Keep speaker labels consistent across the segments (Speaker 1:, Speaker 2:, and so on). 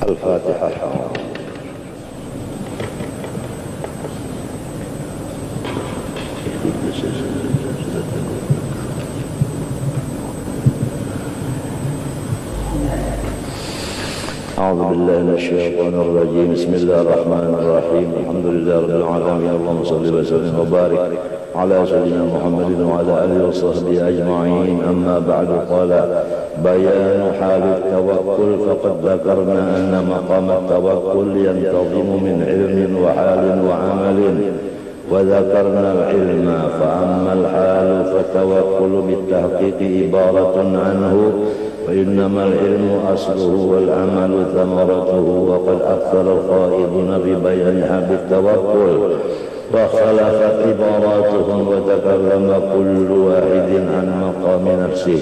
Speaker 1: الفاتحة. أعوذ بالله من الشيطان الرجيم. بسم الله الرحمن الرحيم. الحمد لله رب العالمين. اللهم صل وسلم وبارك على سيدنا محمد وعلى آله وصحبه أجمعين. أما بعد، قال بيان حال التوكل. فقد ذكرنا أن مقام التوكل ينتظم من علم وحال وعمل، وذكرنا العلم. فأما الحال فالتوكل بالتحقيق عبارة عنه، وإنما العلم أصله والعمل ثمرته. وقد أكثر القائلون ببيان حال التوكل واختلفت عباراتهم، وتكلم كل واحد عن مقام نفسه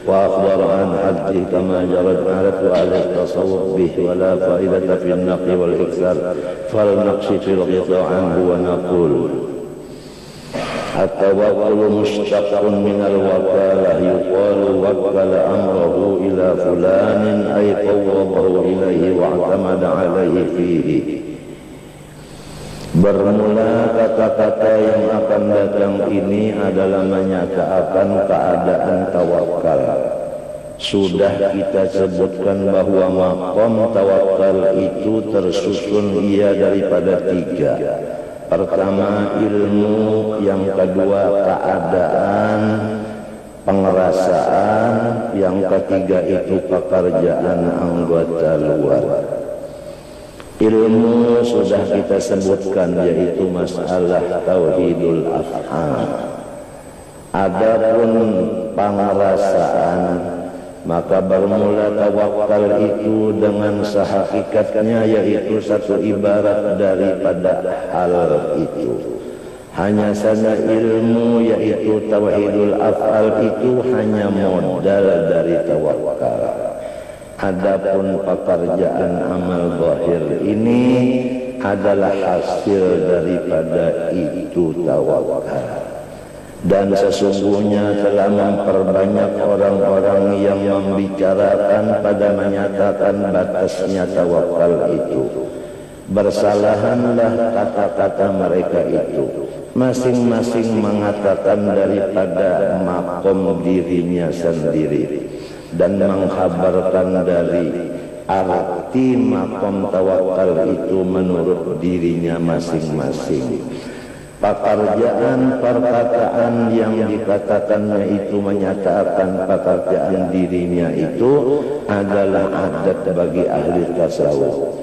Speaker 1: وأخبر عن حده كما جرت عادة أهل التصوف به، ولا فائدة في النقل والإكثار. فلنقصد في الغطاء عنه ونقول: التوكل مشتق من الوكالة. يقال وكل أمره إلى فلان، أي فوضه إليه واعتمد عليه فيه. Bermula kata-kata yang akan datang ini adalah menyatakan keadaan tawakal. Sudah kita sebutkan bahwa maqam tawakal itu tersusun ia daripada tiga. Pertama ilmu, yang kedua keadaan, pengerasaan, yang ketiga itu pekerjaan anggota luar. Ilmu sudah kita sebutkan, yaitu masalah tauhidul af'al. Adapun pengerasaan, maka bermula tawakal itu dengan sehakikatnya, yaitu satu ibarat daripada hal itu. Hanya saja ilmu, yaitu tauhidul af'al itu hanya modal dari tawakal. Adapun pekerjaan amal zahir ini adalah hasil daripada itu tawakal. Dan sesungguhnya telah memperbanyak orang-orang yang membicarakan pada menyatakan batasnya tawakal itu. Bersalahanlah kata-kata mereka itu. Masing-masing mengatakan daripada makom dirinya sendiri dan mengkhabarkan dari arti makom tawakal itu menurut dirinya masing-masing. Pekerjaan perkataan yang dikatakannya itu menyatakan pekerjaan dirinya itu adalah adat bagi ahli tasawuf,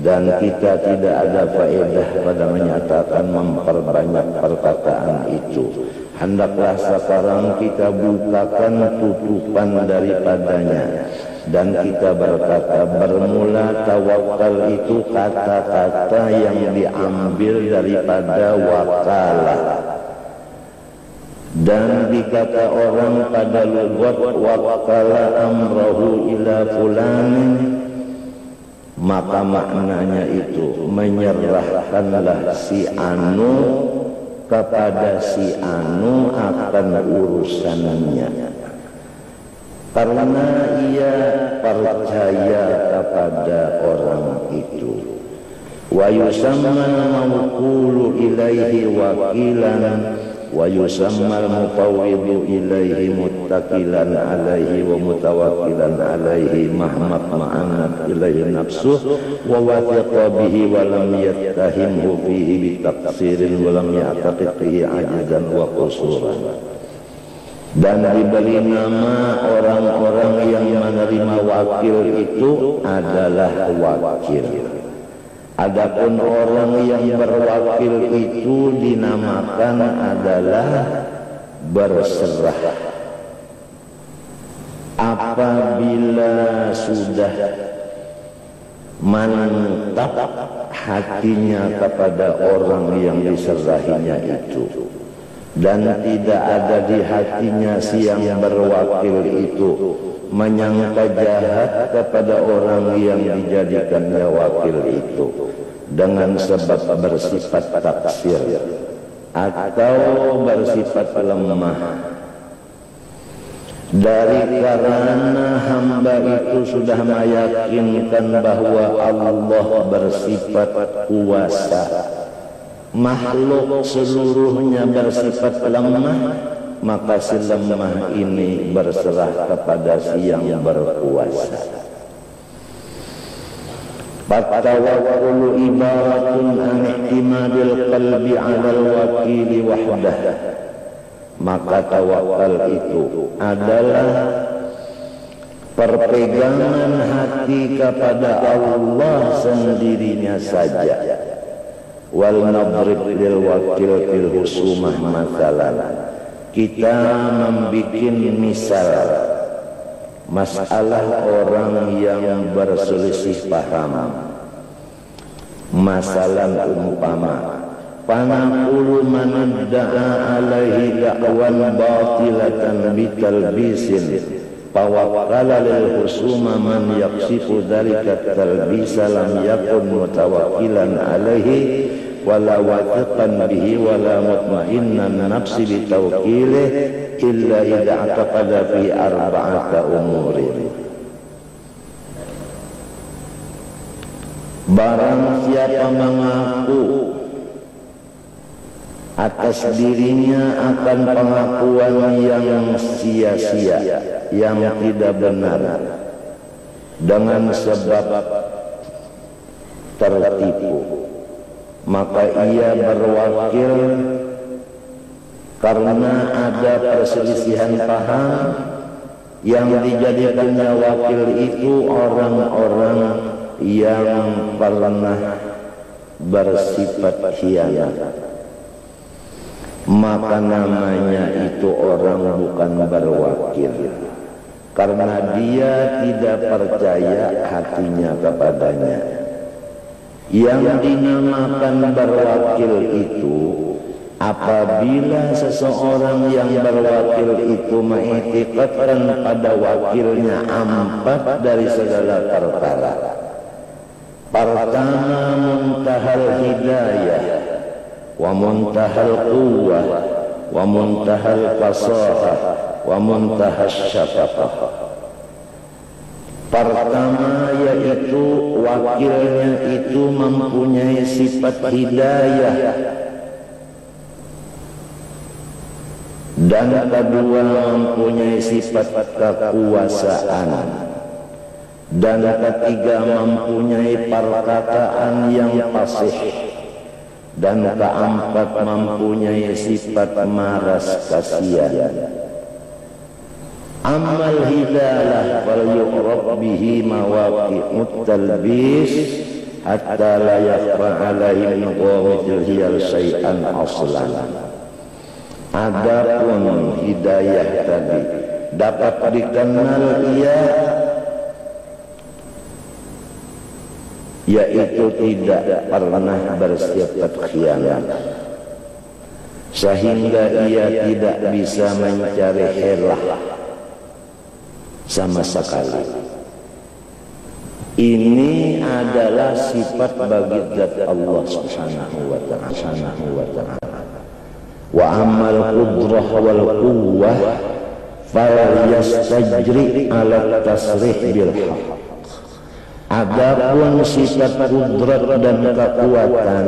Speaker 1: dan kita tidak ada faedah pada menyatakan memperbanyak perkataan itu. Hendaklah sekarang kita bukakan tutupan daripadanya, dan kita berkata, bermula tawakal itu kata-kata yang diambil daripada wakalah. Dan dikata orang pada lugat wakala amrahu ila fulanin, maka maknanya itu menyerahkanlah si anu kepada si anu akan urusannya, karena ia percaya kepada orang itu. Wa yusammal mawqulu ilaihi wakilan, wa yusammal mufawwidu ilaihi muttakilan alaihi wa mutawakkilan alaihi mahmat ma'anat ilaihi nafsuh wa wathiqa bihi wa lam yattahimhu fihi bitaqsirin wa lam ya'taqid fihi ajizan wa qusuran. Dan diberi nama orang-orang yang menerima wakil itu adalah wakil. Adapun orang yang berwakil itu dinamakan adalah berserah. Apabila sudah mantap hatinya kepada orang yang diserahinya itu, dan tidak ada di hatinya si yang berwakil itu menyangka jahat kepada orang yang dijadikannya wakil itu dengan sebab bersifat taksir atau bersifat lemah, dari karena hamba itu sudah meyakinkan bahwa Allah bersifat kuasa, makhluk seluruhnya bersifat lemah, maka si lemah ini berserah kepada si yang berkuasa. Tawakkul ibaratun an i'timadil qalbi 'alal wakili wahdah. Maka tawakal itu adalah perpegangan hati kepada Allah sendirinya saja. Wal nadrib lil wakil fil husumah masalan. Kita membikin misal masalah orang yang berselisih paham. Masalah umpama panaqulu man da'a alaihi da'wan batilatan bitalbisin tawakkala lil husuma man yaksifu dzalika talbisa lam yakun mutawakkilan alaihi wala wathiqan bihi wala mutmainnan nafsi bitawkilih illa idza i'taqada fi arba'ata umurin. Barang siapa mengaku atas dirinya akan pengakuan yang sia-sia, yang tidak benar, dengan sebab tertipu, maka ia berwakil karena ada perselisihan paham. Yang dijadikannya wakil itu orang-orang yang pernah bersifat khianat, maka namanya itu orang bukan berwakil, karena dia tidak percaya hatinya kepadanya. Yang dinamakan berwakil itu apabila seseorang yang berwakil itu mengikatkan pada wakilnya empat dari segala perkara. Pertama, muntahal hidayah, wa muntahal quwwah, wa muntahal fasahah, wa muntahal syafaqah. Pertama yaitu wakilnya itu mempunyai sifat hidayah, dan kedua mempunyai sifat kekuasaan, dan ketiga mempunyai perkataan yang fasih, dan keempat mempunyai sifat maras kasihan. Amal hidalah wal yu'rab bihi mawaqi'ut talbis hatta la yakhfa alaihi min qawmitil hiyal syai'an aslan. Adapun hidayah tadi dapat dikenal ia yaitu tidak pernah bersifat khianat, sehingga ia tidak bisa mencari helah sama sekali. Ini adalah sifat bagi zat Allah Subhanahu wa ta'ala. Wa amal qudrah wal quwwah fal yastajri ala tasrih bil haqq. Adapun sifat kudrat dan kekuatan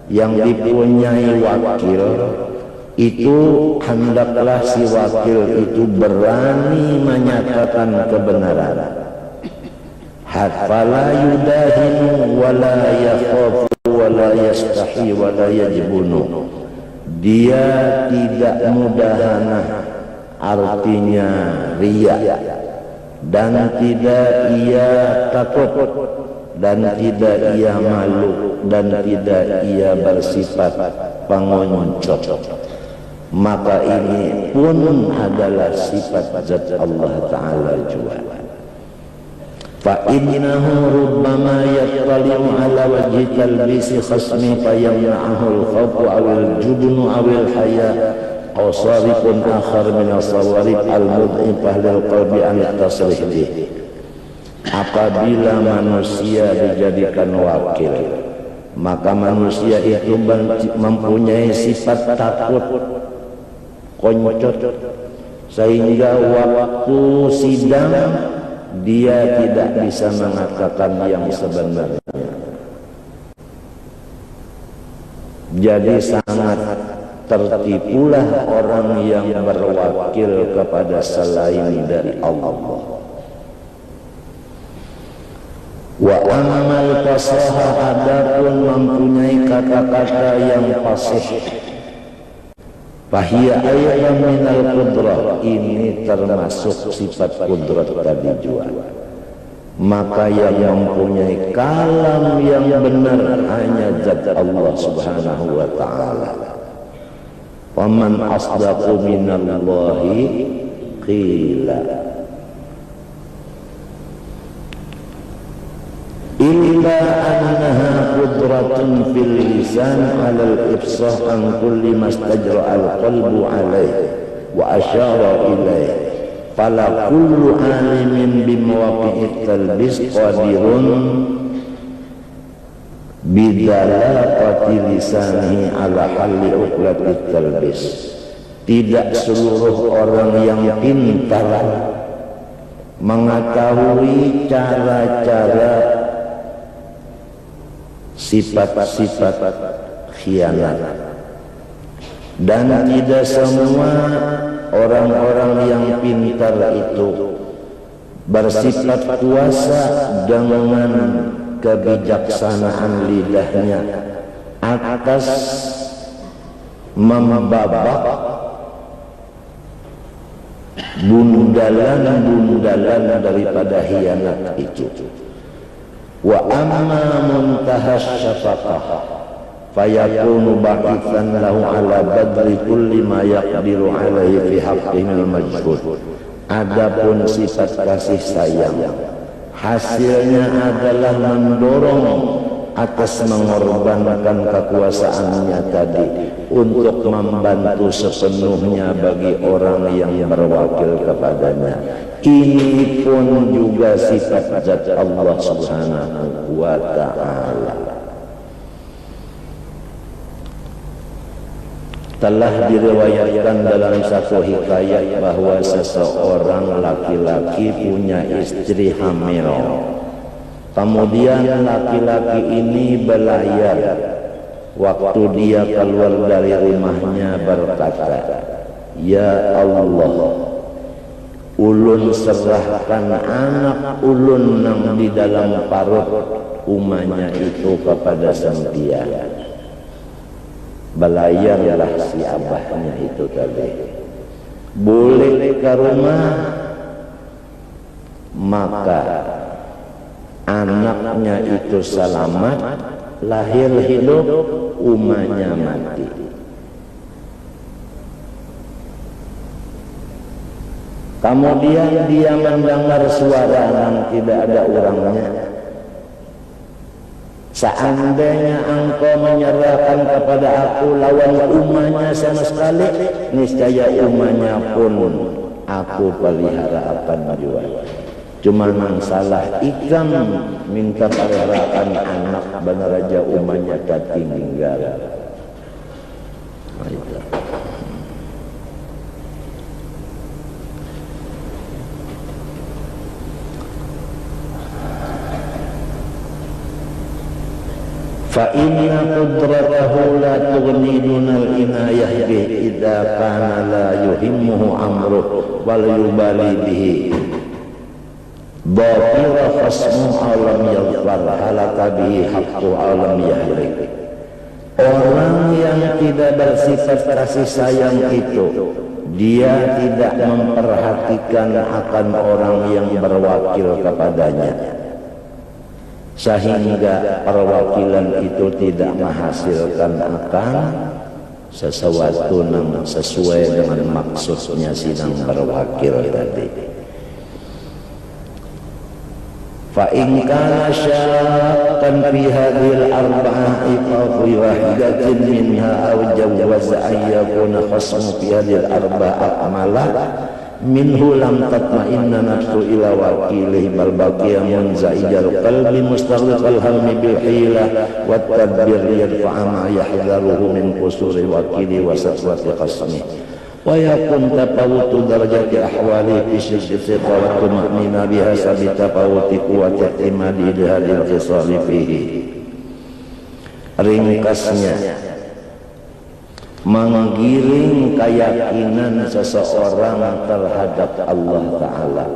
Speaker 1: yang dipunyai wakil itu hendaklah si wakil itu berani menyatakan kebenaran. Fala yudahinu wala yakhafu wala yastahi wala yajbunu. Dia tidak mudahana, artinya riya, dan tidak ia takut, dan tidak ia malu, dan tidak ia bersifat pengoncot. Maka ini pun adalah sifat zat Allah Ta'ala juga. Fa innahu rubbama yattali'u ala wajhi talbisi khasmi fayamna'ahu al-khawfu awil jubnu awil haya aw sarifun akhar min as-sawarif al-mud'ifah lil qalbi an tasrih bih. Apabila manusia dijadikan wakil, maka manusia itu mempunyai sifat takut, koncot, sehingga waktu sidang dia tidak bisa mengatakan yang sebenarnya. Jadi sangat tertipulah orang yang berwakil kepada selain dari Allah. Wa amal fasaha, adapun mempunyai kata-kata yang fasih, fahiya ayatan minal qudrah, ini termasuk sifat kudrat tadi juga. Maka yang mempunyai kalam yang benar hanya zat Allah subhanahu wa ta'ala. Faman asdaqu minallahi qila. Illa annaha qudratun fil lisan ala al-ifsah an kulli mastajra al-qalbu alayhi wa asyara ilayhi. Fala kullu alimin bimawaqi'it talbis qadirun bidalaqati lisanihi ala halli uqlatit talbis. Tidak seluruh orang yang pintar mengetahui cara-cara sifat-sifat khianat, dan tidak semua orang-orang yang pintar itu bersifat kuasa dengan kebijaksanaan lidahnya atas membabak bundalan-bundalan daripada khianat itu. Wa amma muntahas syafaqah fayakunu ba'ithan lahu ala badri kulli ma yaqdiru alaihi fi haqqihil majhud. Adapun sifat kasih sayang, hasilnya adalah mendorong atas mengorbankan kekuasaannya tadi untuk membantu sepenuhnya bagi orang yang berwakil kepadanya. Ini pun juga sifat zat Allah subhanahu wa ta'ala. Telah diriwayatkan dalam satu hikayat bahwa seseorang laki-laki punya istri hamil. Kemudian laki-laki ini belayar. Waktu dia keluar dari rumahnya berkata, "Ya Allah, ulun serahkan anak ulun yang di dalam parut umanya itu kepada sang dia." Belayarlah si abahnya itu tadi, boleh ke rumah, maka anaknya itu selamat, lahir hidup, umanya mati. Kemudian dia mendengar suara yang tidak ada orangnya. Seandainya engkau menyerahkan kepada aku lawan umanya sama sekali, niscaya umanya pun aku pelihara akan juga. Cuma masalah ikan minta peliharakan anak benar aja umanya tertinggal. Fa inna qudratahu la tughni dunal inayah bih idza kana la yuhimmuhu amruh wal yubali bihi. Dhafira fasmu alam yadhfar halaka bihi haqqu alam yahlik. Orang yang tidak bersifat kasih sayang itu, dia tidak memperhatikan akan orang yang berwakil kepadanya, sehingga perwakilan itu tidak menghasilkan akan sesuatu yang sesuai dengan maksudnya sidang berwakil tadi. Fa in kana syaqqan fi hadhil arba'ah fa fi wahidatin minha aw jawaza an yakuna khasmu fi hadhil arba'ah amala minhu lam tatma'inna nafsu ila wakilih bal baqiya munzaijal qalbi mustaghriqal hammi bil hilah wat tadbir yadfa'a ma yahdharuhu min qusuri wakili wa satwati qasmi wa yakun tafawutu darajati ahwali fi syidqi wa tuma'nina bihasabi tafawuti quwwati ihtimali li hadhil khisali fihi. Ringkasnya, menggiring keyakinan seseorang terhadap Allah Ta'ala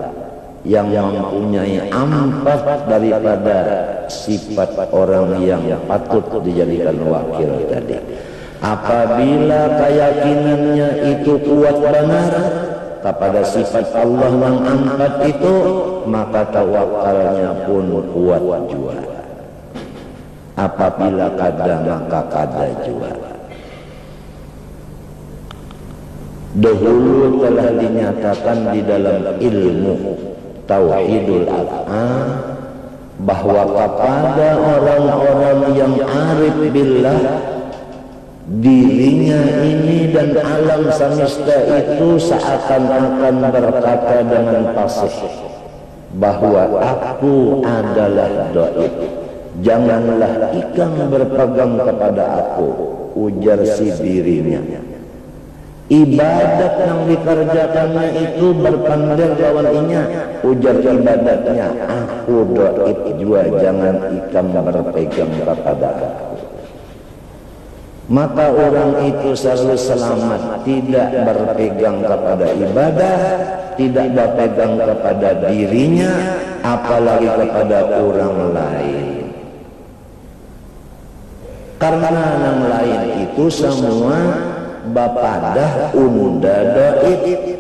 Speaker 1: yang mempunyai empat daripada sifat orang yang patut dijadikan wakil tadi. Apabila keyakinannya itu kuat benar kepada sifat Allah yang empat itu, maka tawakalnya pun kuat jua. Apabila kada, maka kada jua. Dahulu telah dinyatakan di dalam ilmu Tauhidul Af'al bahwa kepada orang-orang yang arif billah, dirinya ini dan alam semesta itu seakan-akan berkata dengan fasih bahwa aku adalah dhaif. Janganlah ikang berpegang kepada aku, ujar si dirinya. Ibadat yang dikerjakannya itu berpandang lawan inya, ujar ibadatnya, aku dhaif jua, jangan ikang berpegang kepada aku. Maka orang itu selalu selamat, tidak berpegang kepada ibadah, tidak berpegang kepada dirinya, apalagi kepada orang lain. Karena yang lain itu semua bapadah unda dhaif.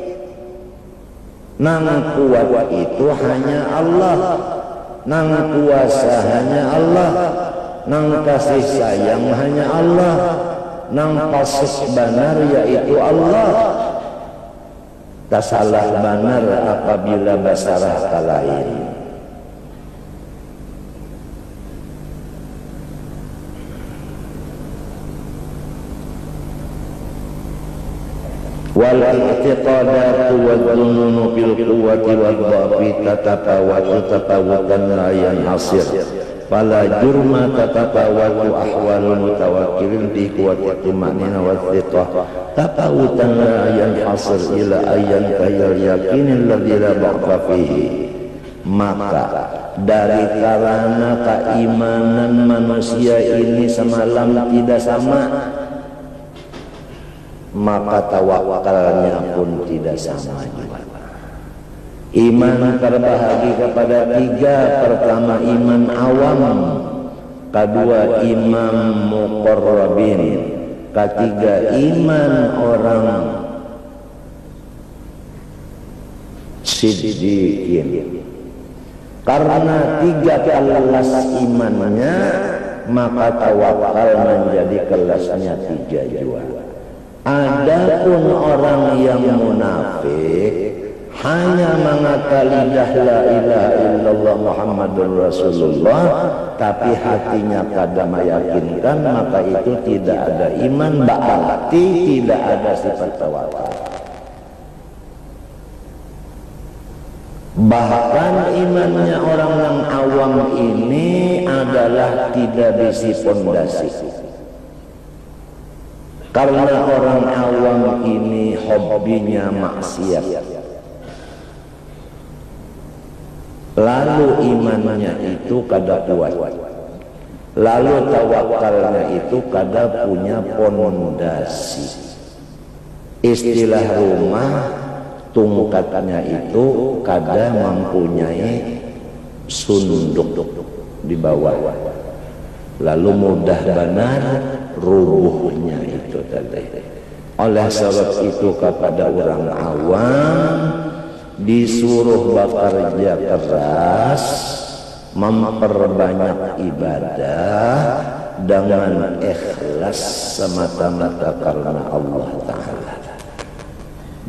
Speaker 1: Nang kuat itu hanya Allah, nang kuasa hanya Allah, nang kasih sayang hanya Allah, nang pasih benar yaitu Allah. Tak salah benar apabila basarah kalain. Wal i'tiqadatu wal dhununu fil quwwati wal dhafi tatafawatu tafawutan la yanhasir. Fala jurma tatafawatu ahwalul mutawakkilin fi quwwati tuma'nina wa thiqah tafawutan la yanhasir ila ayyan kahil yakinin alladhi la ba'fa fihi. Maka dari karena keimanan manusia ini semalam tidak sama, maka tawakalnya pun tidak sama juga. Iman terbahagi kepada tiga. Pertama iman awam, kedua iman muqarrabin, ketiga iman orang siddiqin. Karena tiga kelas imannya, maka tawakal menjadi kelasnya tiga juga. Adapun orang yang munafik hanya mengatakan lidah la ilaha illallah Muhammadur Rasulullah, tapi hatinya kada meyakinkan, maka itu tidak ada iman, berarti tidak ada sifat tawakal. Bahkan imannya orang yang awam ini adalah tidak bisi pondasi. Karena orang awam ini hobinya maksiat, lalu imannya itu kada kuat, lalu tawakalnya itu kada punya pondasi. Istilah rumah, tungkatnya itu kada mempunyai sunduk di bawah, lalu mudah benar rubuhnya itu tadi. Oleh sebab itu kepada orang awam disuruh bekerja keras, memperbanyak ibadah dengan ikhlas semata-mata karena Allah Ta'ala,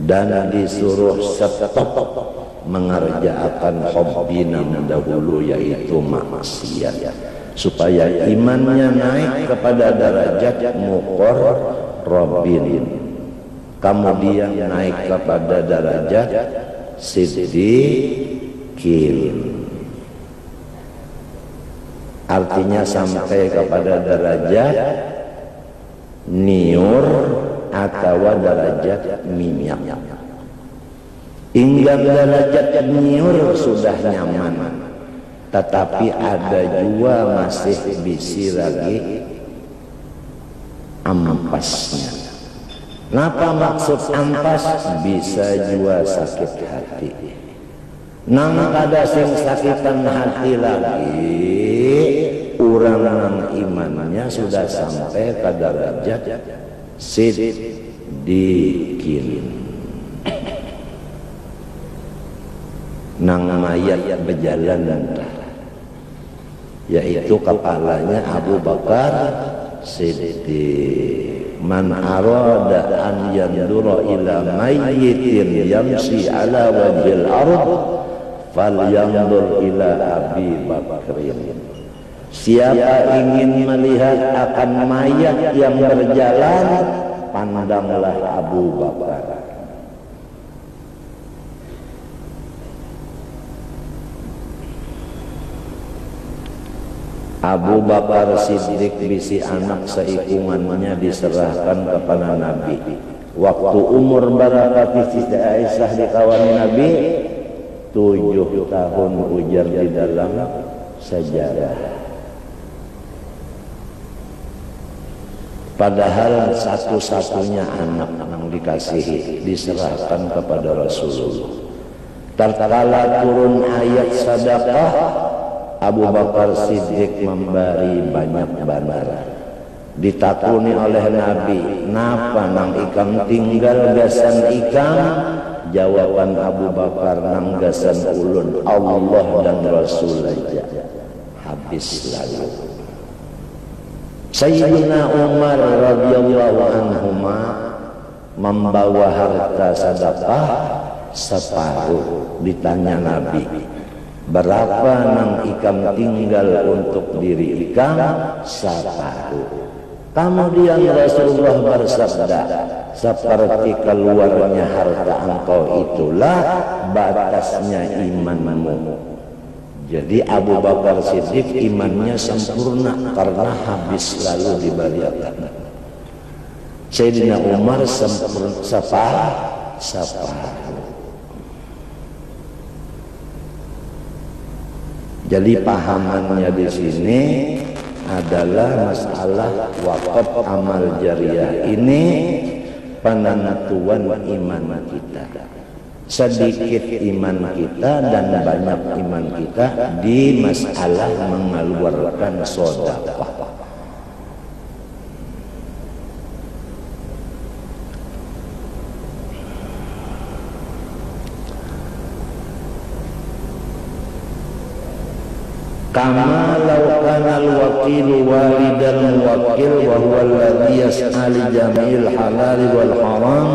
Speaker 1: dan disuruh stop mengerjakan hobi dahulu yaitu maksiat, supaya imannya naik kepada derajat muqarrabin, kemudian naik kepada derajat siddiqin, artinya sampai kepada derajat niur atau derajat minyak. Hingga derajat nyur sudah nyaman, tetapi ada juga masih bisi lagi ampasnya. Napa maksud ampas? Bisa juga sakit hati. Nang kada sing sakitan hati lagi, urang nang imannya sudah sampai ke derajat siddiqin. Nang mayat berjalan, yaitu kepalanya Abu Bakar Siddiq. Man arada an yandura ila mayyitin yamsi ala wajhil ard falyandur ila Abi Bakrin. Siapa ingin melihat akan mayat yang berjalan, pandanglah Abu Bakar. Abu Bakar Siddiq bisi anak seikungannya diserahkan kepada Nabi. Waktu umur berapa Siti Aisyah dikawani Nabi? 7 tahun ujar di dalam sejarah. Padahal satu-satunya anak yang dikasihi diserahkan kepada Rasulullah. Tatkala turun ayat sedekah, Abu Bakar Siddiq memberi banyak barang. Ditakuni oleh Nabi, napa nang ikam tinggal gasan ikam? Jawaban Abu Bakar, nang gasan ulun Allah dan Rasul aja. Habis lalu. Sayyidina Umar radhiyallahu anhuma membawa harta sedekah separuh. Ditanya Nabi, berapa nang ikam tinggal untuk diri ikam? Separuh. Kemudian Rasulullah bersabda, seperti keluarnya harta engkau itulah batasnya imanmu. Jadi Abu Bakar Siddiq imannya sempurna karena habis lalu diberikan. Sayyidina Umar sempurna separuh. Jadi pahamannya di sini adalah masalah wakaf amal jariah ini penentuan iman kita. Sedikit iman kita dan banyak iman kita di masalah mengeluarkan sedekah. Kama law kana al-wakil walidan muwakkil wa huwa alladhi yas'a li jami'il halal wal haram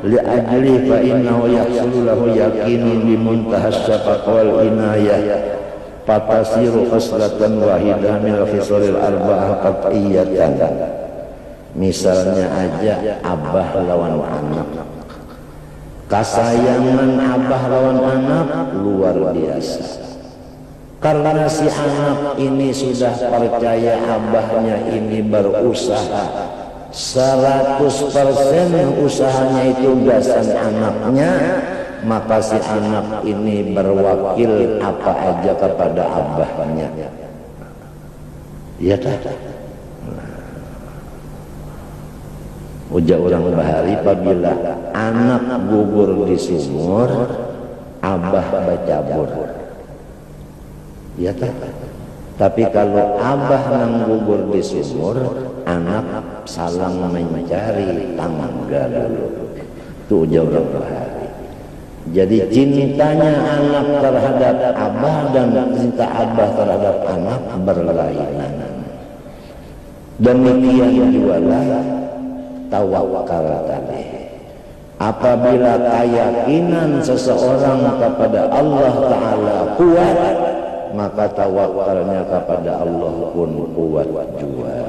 Speaker 1: li ajli fa innahu yahsulu lahu yaqinun bi muntaha syafaq wal inayah fatasiru khaslatan wahidah min khisalil arba'ah qat'iyatan. Misalnya aja abah lawan anak, kasayangan abah lawan anak luar biasa. Karena si anak ini sudah percaya abahnya ini berusaha 100% usahanya itu gasan anaknya, maka si anak ini berwakil apa aja kepada abahnya. Ya tak? Ujar orang bahari, apabila anak gugur di sumur, abah bercabur. Ya tak? Tapi kalau abah nang gugur di sumur, anak salang mencari tangga dulu. Itu ujar orang bahari. Jadi cintanya anak terhadap abah dan cinta abah terhadap anak berlainan. Demikian juga tawakal tadi. Apabila keyakinan seseorang kepada Allah Ta'ala kuat, maka tawakalnya kepada Allah pun kuat juga.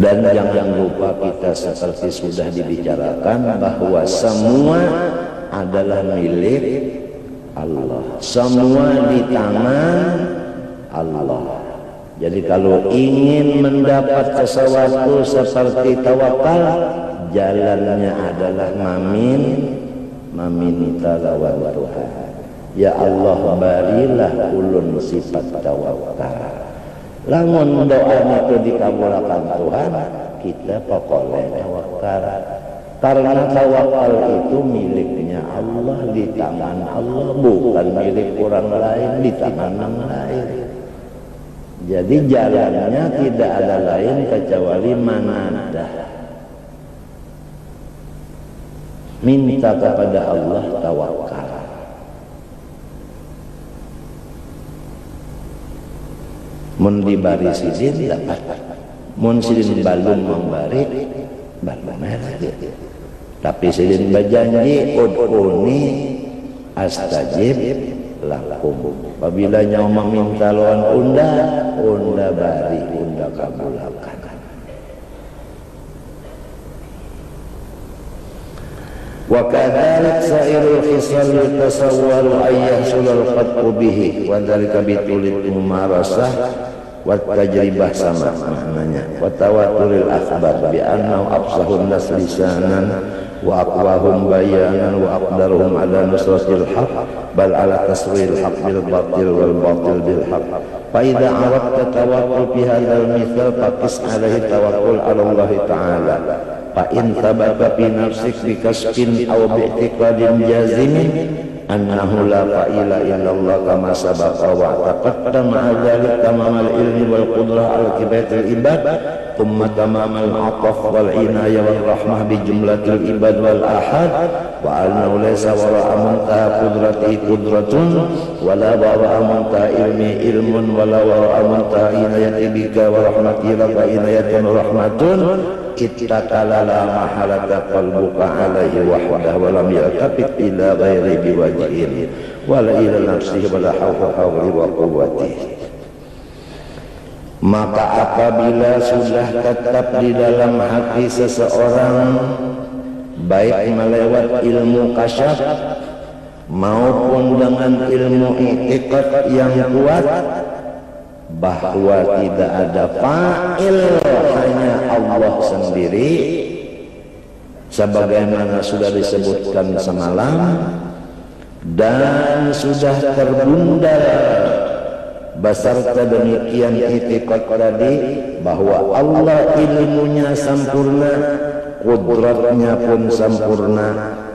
Speaker 1: Dan jangan lupa kita seperti sudah dibicarakan bahwa semua adalah milik Allah. Semua di tangan Allah. Jadi kalau ingin mendapat sesuatu seperti tawakal, jalannya adalah meminta lawan Tuhan. Ya Allah, barilah ulun sifat tawakal. Lamun doa itu dikabulkan Tuhan, kita pokoknya tawakal. Karena tawakal itu miliknya Allah, di tangan Allah, bukan milik orang lain, di tangan orang lain. Jadi jalannya tidak ada lain kecuali manadah. Minta kepada Allah tawakal. Mun dibari sidin dapat. Mun sidin balun membari balun lagi. Tapi sidin berjanji ud'uni astajib lakum. Apabila nyawa meminta lawan unda bari, unda kabulkan. Wa kadzalik sairul khisal tasawwaru ay yahsulul qat'u bihi wa dzalika bitulil mumarasah wa tajribah sama maknanya wa tawaturil akhbar bi annahu afsahun nas lisanan wa aqwahum bayanan wa aqdaruhum ala nusratil haqq bal ala taswiril haqq bil batil wal batil bil haqq fa idza aradta tawakkul fi hadzal mithal faqis alaihi tawakkul ala Allah taala fa in thabata fi nafsik bi kasbin aw bi i'tiqadin jazimin annahu la fa'ila illallah kama sabaqa wa taqaddama dzalik tamamal ilmi wal qudrah al kibatil ibad thumma tamamal ataf wal inayah wal rahmah bi jumlatil ibad wal ahad wa annahu laysa wara'a muntaha qudrati qudratun wala wara'a muntaha ilmi ilmun wala wara'a muntaha inayati bika wa rahmati laka inayatun rahmatun ittakala la mahalata qalbuka alaihi wahdah wa lam yaltafit ila ghairi biwajhin wala ila nafsihi wala hawli wa quwwati. Maka apabila sudah tetap di dalam hati seseorang baik melewat ilmu kasyaf maupun dengan ilmu i'tiqad yang kuat bahwa tidak ada fa'il, hanya Allah sendiri sebagaimana sudah disebutkan semalam, dan sudah terbundar beserta demikian i'tiqad tadi bahwa Allah ilmunya sempurna, qudratnya pun sempurna,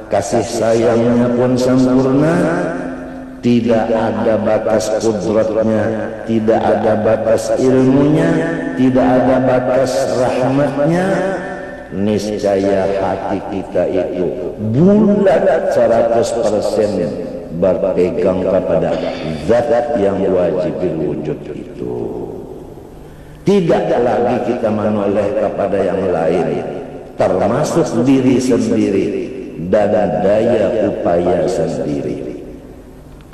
Speaker 1: kasih sayangnya pun sempurna, tidak ada batas qudratnya, tidak ada batas ilmunya, tidak ada batas rahmatnya. Niscaya hati kita itu bulat 100% berpegang kepada zat yang wajib wujud itu. Tidak lagi kita menoleh kepada yang lain, termasuk diri sendiri dan daya upaya sendiri.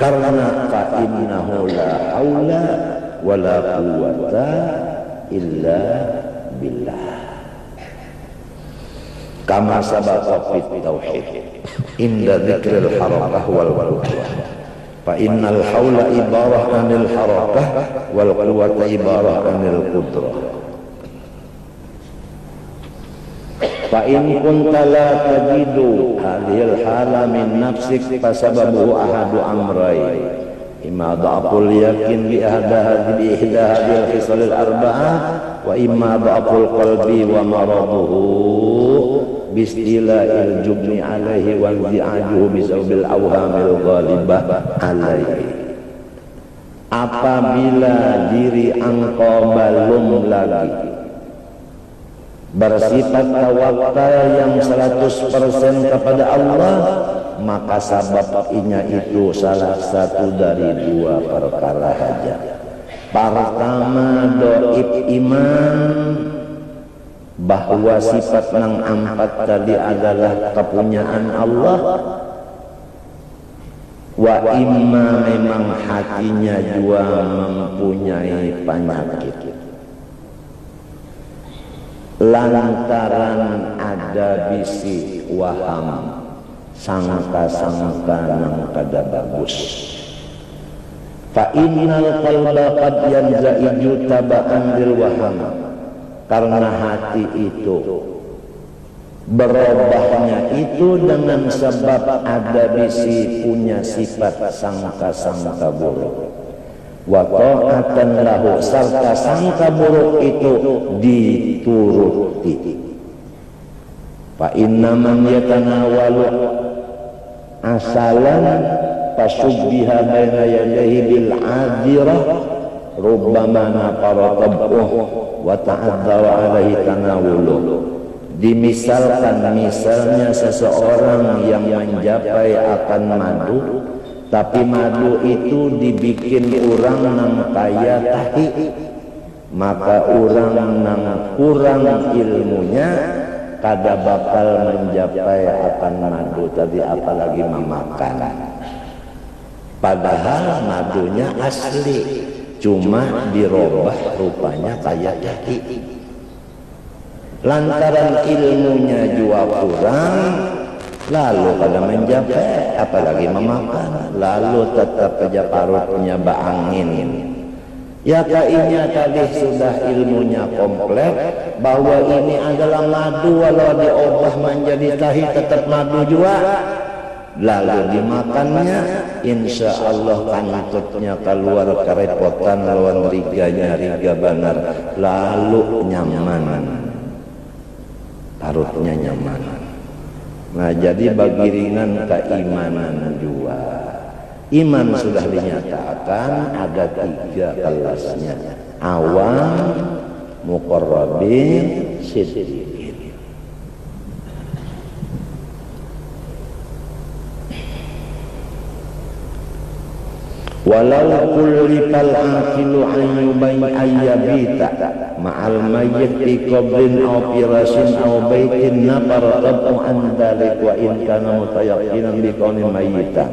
Speaker 1: Karena fa'innahu la haula wa la quwwata illa billah. Kama sabaqa fit tauhid inda dzikril harakah wal quwwah. Fa innal haula ibarah anil harakah wal quwwata ibarah anil qudrah. Fa in kunta la tajidu hadhil hala min nafsik fasababu ahadu amrayn imma dha'ful yakin bi ihda hadhil khisalil arba'ah wa imma dha'ful qalbi wa maraduhu bistila'il jubni alaihi wa zi'ajuhu bisawbil awhamil ghalibah alaihi. Apabila diri engkau belum lagi bersifat tawakal yang 100% kepada Allah, maka sababnya itu salah satu dari dua perkara saja. Pertama, doib iman bahwa sifat yang empat tadi adalah kepunyaan Allah, wa imma memang hatinya juga mempunyai penyakit lantaran ada bisi waham sangka-sangka nang kada bagus. Fa innal qalba qad yanza'iju taba'an lil waham, karena hati itu berubahnya itu dengan sebab ada bisi punya sifat sangka-sangka buruk. Wa ta'atan lahu, serta sangka buruk itu dituruti. Fa inna man yatanawalu asalan fasubbiha baina yadayhi bil adirah rubbama nafara tab'uh wa ta'adzara alaihi tanawuluh. Misalnya seseorang yang mencapai akan madu, tapi madu itu dibikin orang nang kaya tahi, maka orang nang kurang ilmunya kada bakal mencapai akan madu tadi, apalagi memakan. Padahal madunya asli, cuma dirubah rupanya kaya tahi. Lantaran ilmunya jua kurang, lalu kada mencapai apalagi memakan, lalu tetap aja parutnya baangin. Ya kainya tadi sudah ilmunya komplek bahwa ini adalah madu, walau diubah menjadi tahi tetap madu jua, lalu dimakannya insya Allah kantutnya keluar kerepotan lawan riganya, riga banar, lalu nyaman, parutnya nyaman. Nah, jadi bagi ringan keimanan jua. Iman sudah dinyatakan ada 3 kelasnya: awam, muqarrabin, siddiqin. Walau kullifal aqilu an ayyabita ma'al mayyit fi qabrin aw firasin aw baitin nafar tabu an dalik wa in kana mutayaqqinan bi kauni mayyitan.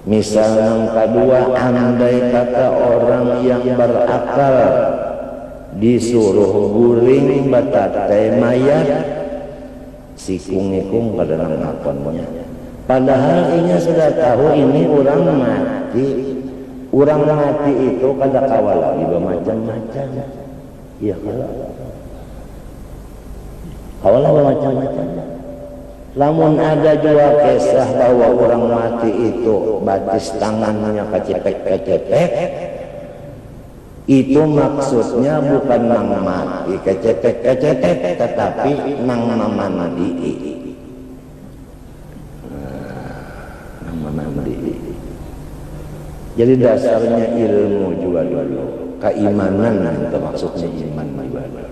Speaker 1: Misal yang kedua, andai kata orang yang berakal disuruh guling batatai mayat, sikung-ikung pada ngakonnya. Padahal ini sudah tahu ini orang mati. Orang mati itu kada kawal lagi bermacam-macam. Iya kawal bermacam-macam. Lamun ada juga kisah bahwa orang mati itu batis tangannya kecepek-kecepek, itu maksudnya bukan nang mati kecepek-kecepek, tetapi nang mandi. Jadi dasarnya ilmu juga dulu, keimanan itu maksudnya iman juga dulu.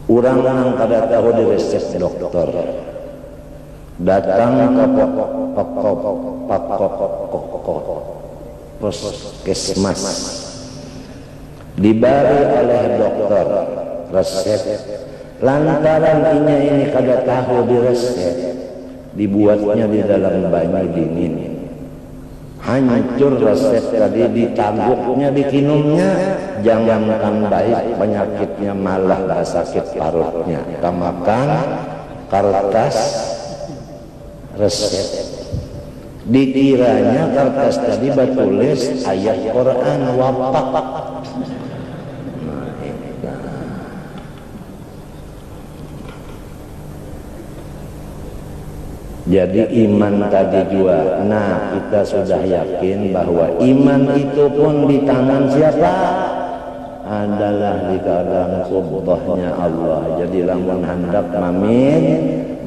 Speaker 1: Orang yang kada tahu di resep dokter, datang ke puskesmas, diberi oleh dokter resep. Lantaran ini kada tahu di resep, dibuatnya di dalam banyu dingin. Hancur resep tadi, ditangguknya, dikinumnya, jangankan baik penyakitnya malah sakit parutnya. Kamakan kertas resep, dikiranya kertas tadi bertulis ayat Quran wapak. Jadi iman tadi juga. Nah, kita sudah yakin bahwa iman itu pun di tangan siapa? Adalah di kadang kubahnya Allah. Jadi lamun hendak mamin,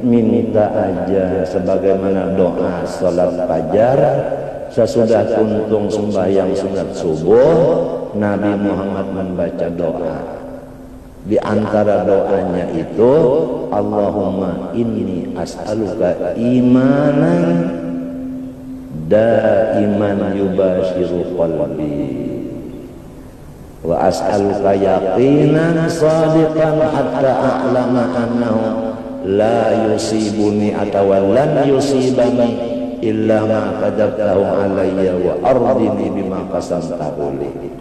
Speaker 1: minta aja sebagaimana doa salat fajar, sesudah tuntung sembahyang sunat subuh, Nabi Muhammad membaca doa. Di antara doanya itu, Allahumma inni as'aluka imanan daiman yubashiru qalbi wa as'aluka yaqinan sadiqan hatta a'lama annahu la yusibuni atau lan yusibani illa ma qadartahu alayya wa ardini bima qasamtahu li.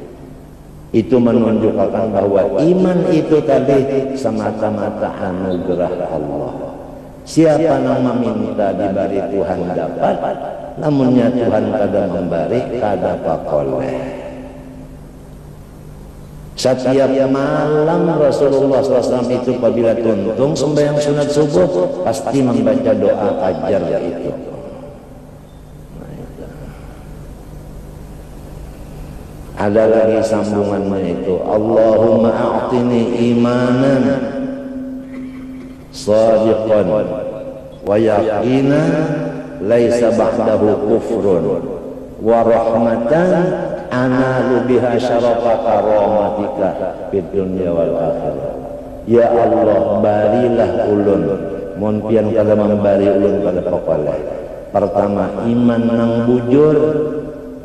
Speaker 1: Itu menunjukkan bahwa iman itu tadi semata-mata anugerah Allah. Siapa nang meminta dibari Tuhan dapat, lamunnya Tuhan kada membari kada pakoleh. Setiap malam Rasulullah SAW itu apabila tuntung sembahyang sunat subuh pasti membaca doa fajar itu. Ada lagi sambungannya itu, Allahumma a'tini imanan sadiqan wa yaqinan laisa ba'dahu kufrun wa rahmatan analu biha syarafa karamatika fid dunya wal akhirah. Ya Allah, barilah ulun mun pian kada membari ulun kada pakoleh. Pertama, iman nang bujur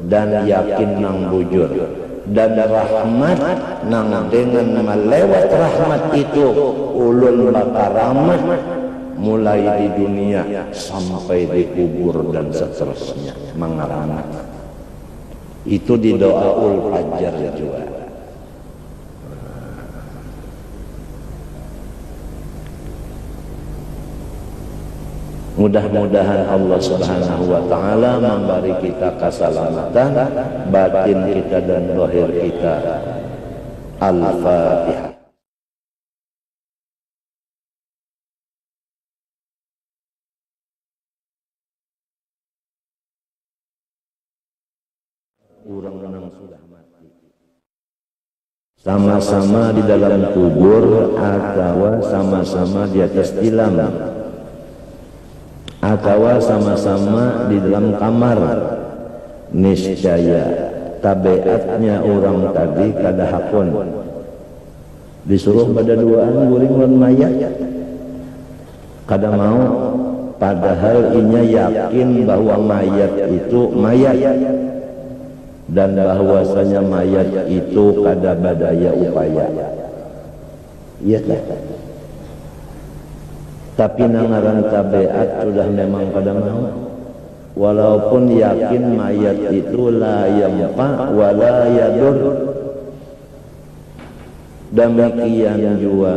Speaker 1: dan yakin nang bujur, dan rahmat nang dengan melewat rahmat itu ulun bakal rahmat mulai di dunia sampai di kubur dan seterusnya mengarahmat. Itu di doaul fajar juga. Mudah-mudahan Allah Subhanahu wa taala memberi kita keselamatan batin kita dan zahir kita. Al-Fatihah. Orang-orang sudah mati sama-sama di dalam kubur atau sama-sama di atas tilam atau sama-sama di dalam kamar, niscaya tabiatnya orang tadi kada hakun disuruh pada duaan guring lan mayat kada mau, padahal inya yakin bahwa mayat itu mayat dan bahwasanya mayat itu kada badaya upaya. Iya tak? Tapi nangaran tabiat sudah memang kada mau, walaupun yakin mayat itu la yanfa wa la yadur. Demikian juga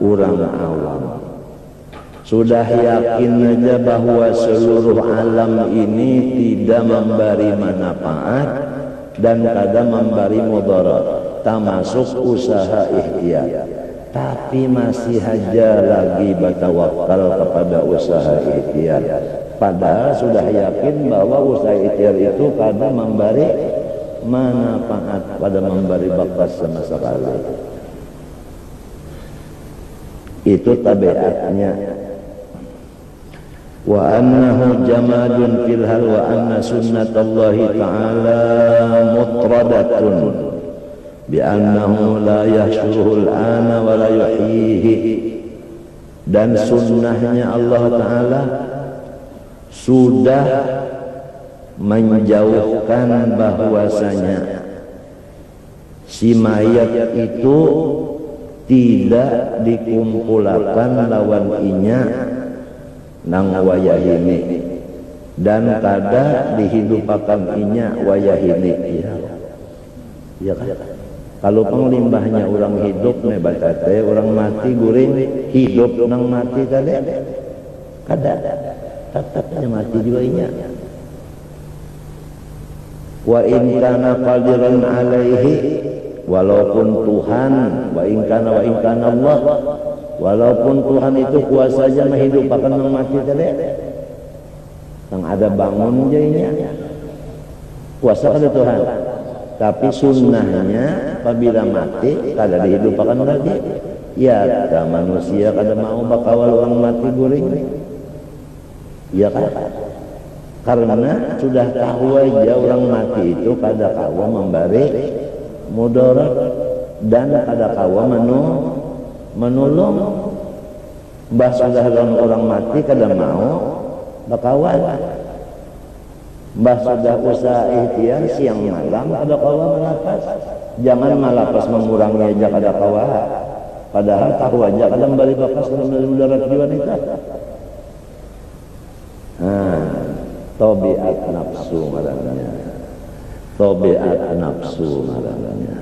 Speaker 1: orang awam sudah yakin aja bahwa seluruh alam ini tidak memberi manfaat dan kada memberi mudarat, termasuk usaha ikhtiar. Tapi masih aja lagi bertawakal kepada usaha ikhtiar. Padahal sudah yakin bahwa usaha ikhtiar itu kada memberi manfaat, pada memberi bakas sama sekali. Itu tabiatnya. Wa annahu jamadun fil hal wa anna sunnatallahi ta'ala mutradatun bi'annahu la yahsyuruhul ana wa la yuhyihi. Dan sunnahnya Allah Ta'ala sudah menjauhkan bahwasanya si mayat itu tidak dikumpulkan lawan inya nang wayahini dan kada dihidupakan inya wayahini. Ya kan? Kalau penglimbahnya orang hidup ne batate, orang mati guring hidup nang mati kada tetapnya mati juga inya. Wa in kana qadiran alaihi, walaupun Tuhan, wa in kana Allah, walaupun Tuhan itu kuasanya menghidupkan nang mati tadi, nang ada bangun jadinya kuasa kada Tuhan. Tapi sunnahnya apabila mati kada dihidupkan lagi. Ya, kada manusia kada mau bakawal orang mati guring. Ya kan? Karena sudah tahu aja orang mati itu kada kawa memberi mudarat dan kada kawa menolong. Bah sudah orang mati kada mau bakawal. Bah sudah usaha ikhtiar siang malam kada kawa malapas. Jangan malapas mengurangi aja kada kawa. Padahal tahu aja kada memberi bakas kada memberi mudarat jiwa kita. Tabiat nafsu ngarannya. Tabiat nafsu ngarannya.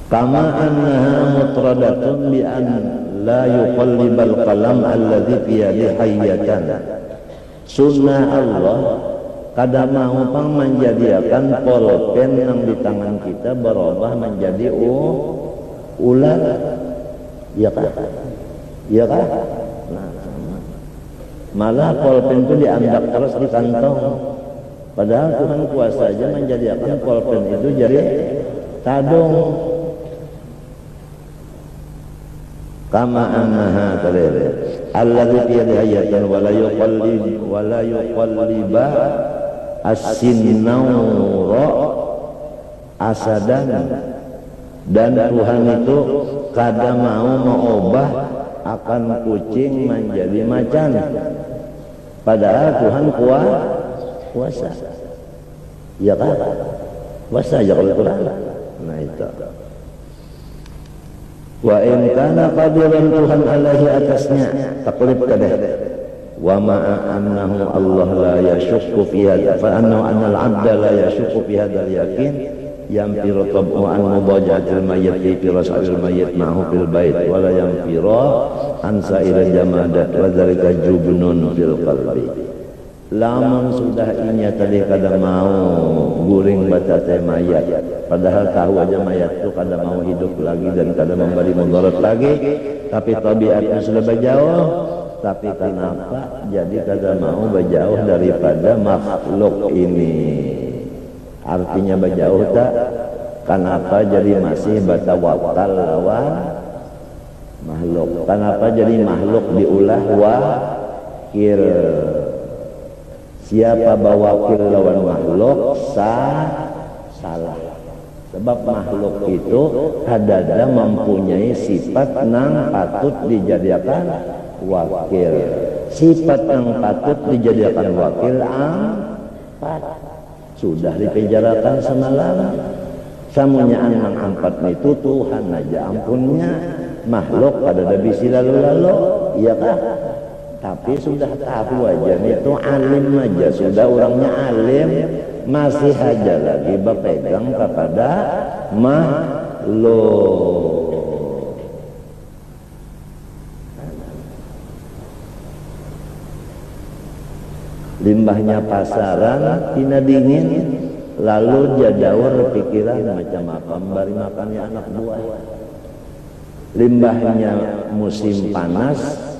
Speaker 1: kama annaha mutradatun bi an la yuqallibal qalam alladhi fi yadi hayyatan. Sunnah Allah kada mau pang menjadikan pulpen yang di tangan kita berubah menjadi ular, ya kan? Ya kan? Nah, malah pulpen itu dianggap terus di kantong. Padahal Tuhan kuasa aja menjadikan pulpen itu jadi tadung. Kama annaha talil alladhi fi yadihi hayyatan wa la yuqalliba as-sinnaura asadan, dan Tuhan itu kada mau mengubah akan kucing menjadi macan, padahal Tuhan kuasa, ya kan? Kuasa aja kalau Tuhan. Nah itu. Wa in kana qadiran Tuhan alaihi atasnya taklif kadah. Wa ma'a annahu Allah la yashukku fi hadha fa annahu anna al-'abda la yashukku fi hadha al-yaqin yanfiru tab'u an mudajatil mayyit fi firasil mayyit ma'hu fil bait wa la yanfiru an sa'il jamadat wa dzalika jubnun fil qalbi. Lamun sudah inya tadi kada mau guring baca mayat, padahal tahu aja mayat itu kada mau hidup lagi dan kada memberi mudarat lagi, tapi tabiatnya sudah berjauh. Tapi kenapa jadi kada mau berjauh daripada makhluk ini? Artinya berjauh tak? Kenapa jadi masih batawakal lawan makhluk? Kenapa jadi makhluk diulah wakil? Siapa bawakil lawan makhluk salah. Sebab makhluk itu ada mempunyai sifat nang patut dijadikan wakil. Sifat yang patut dijadikan wakil empat. Sudah dipejarakan semalam. Samunya anang empat itu Tuhan aja ampunnya. Makhluk pada bisi lalu-lalu, iya kah? Tapi sudah tahu aja itu alim aja, sudah orangnya alim, masih aja lagi berpegang kepada makhluk. Limbahnya pasaran tina dingin, lalu jadawar pikiran macam apa memberi makannya anak buah. Limbahnya musim panas,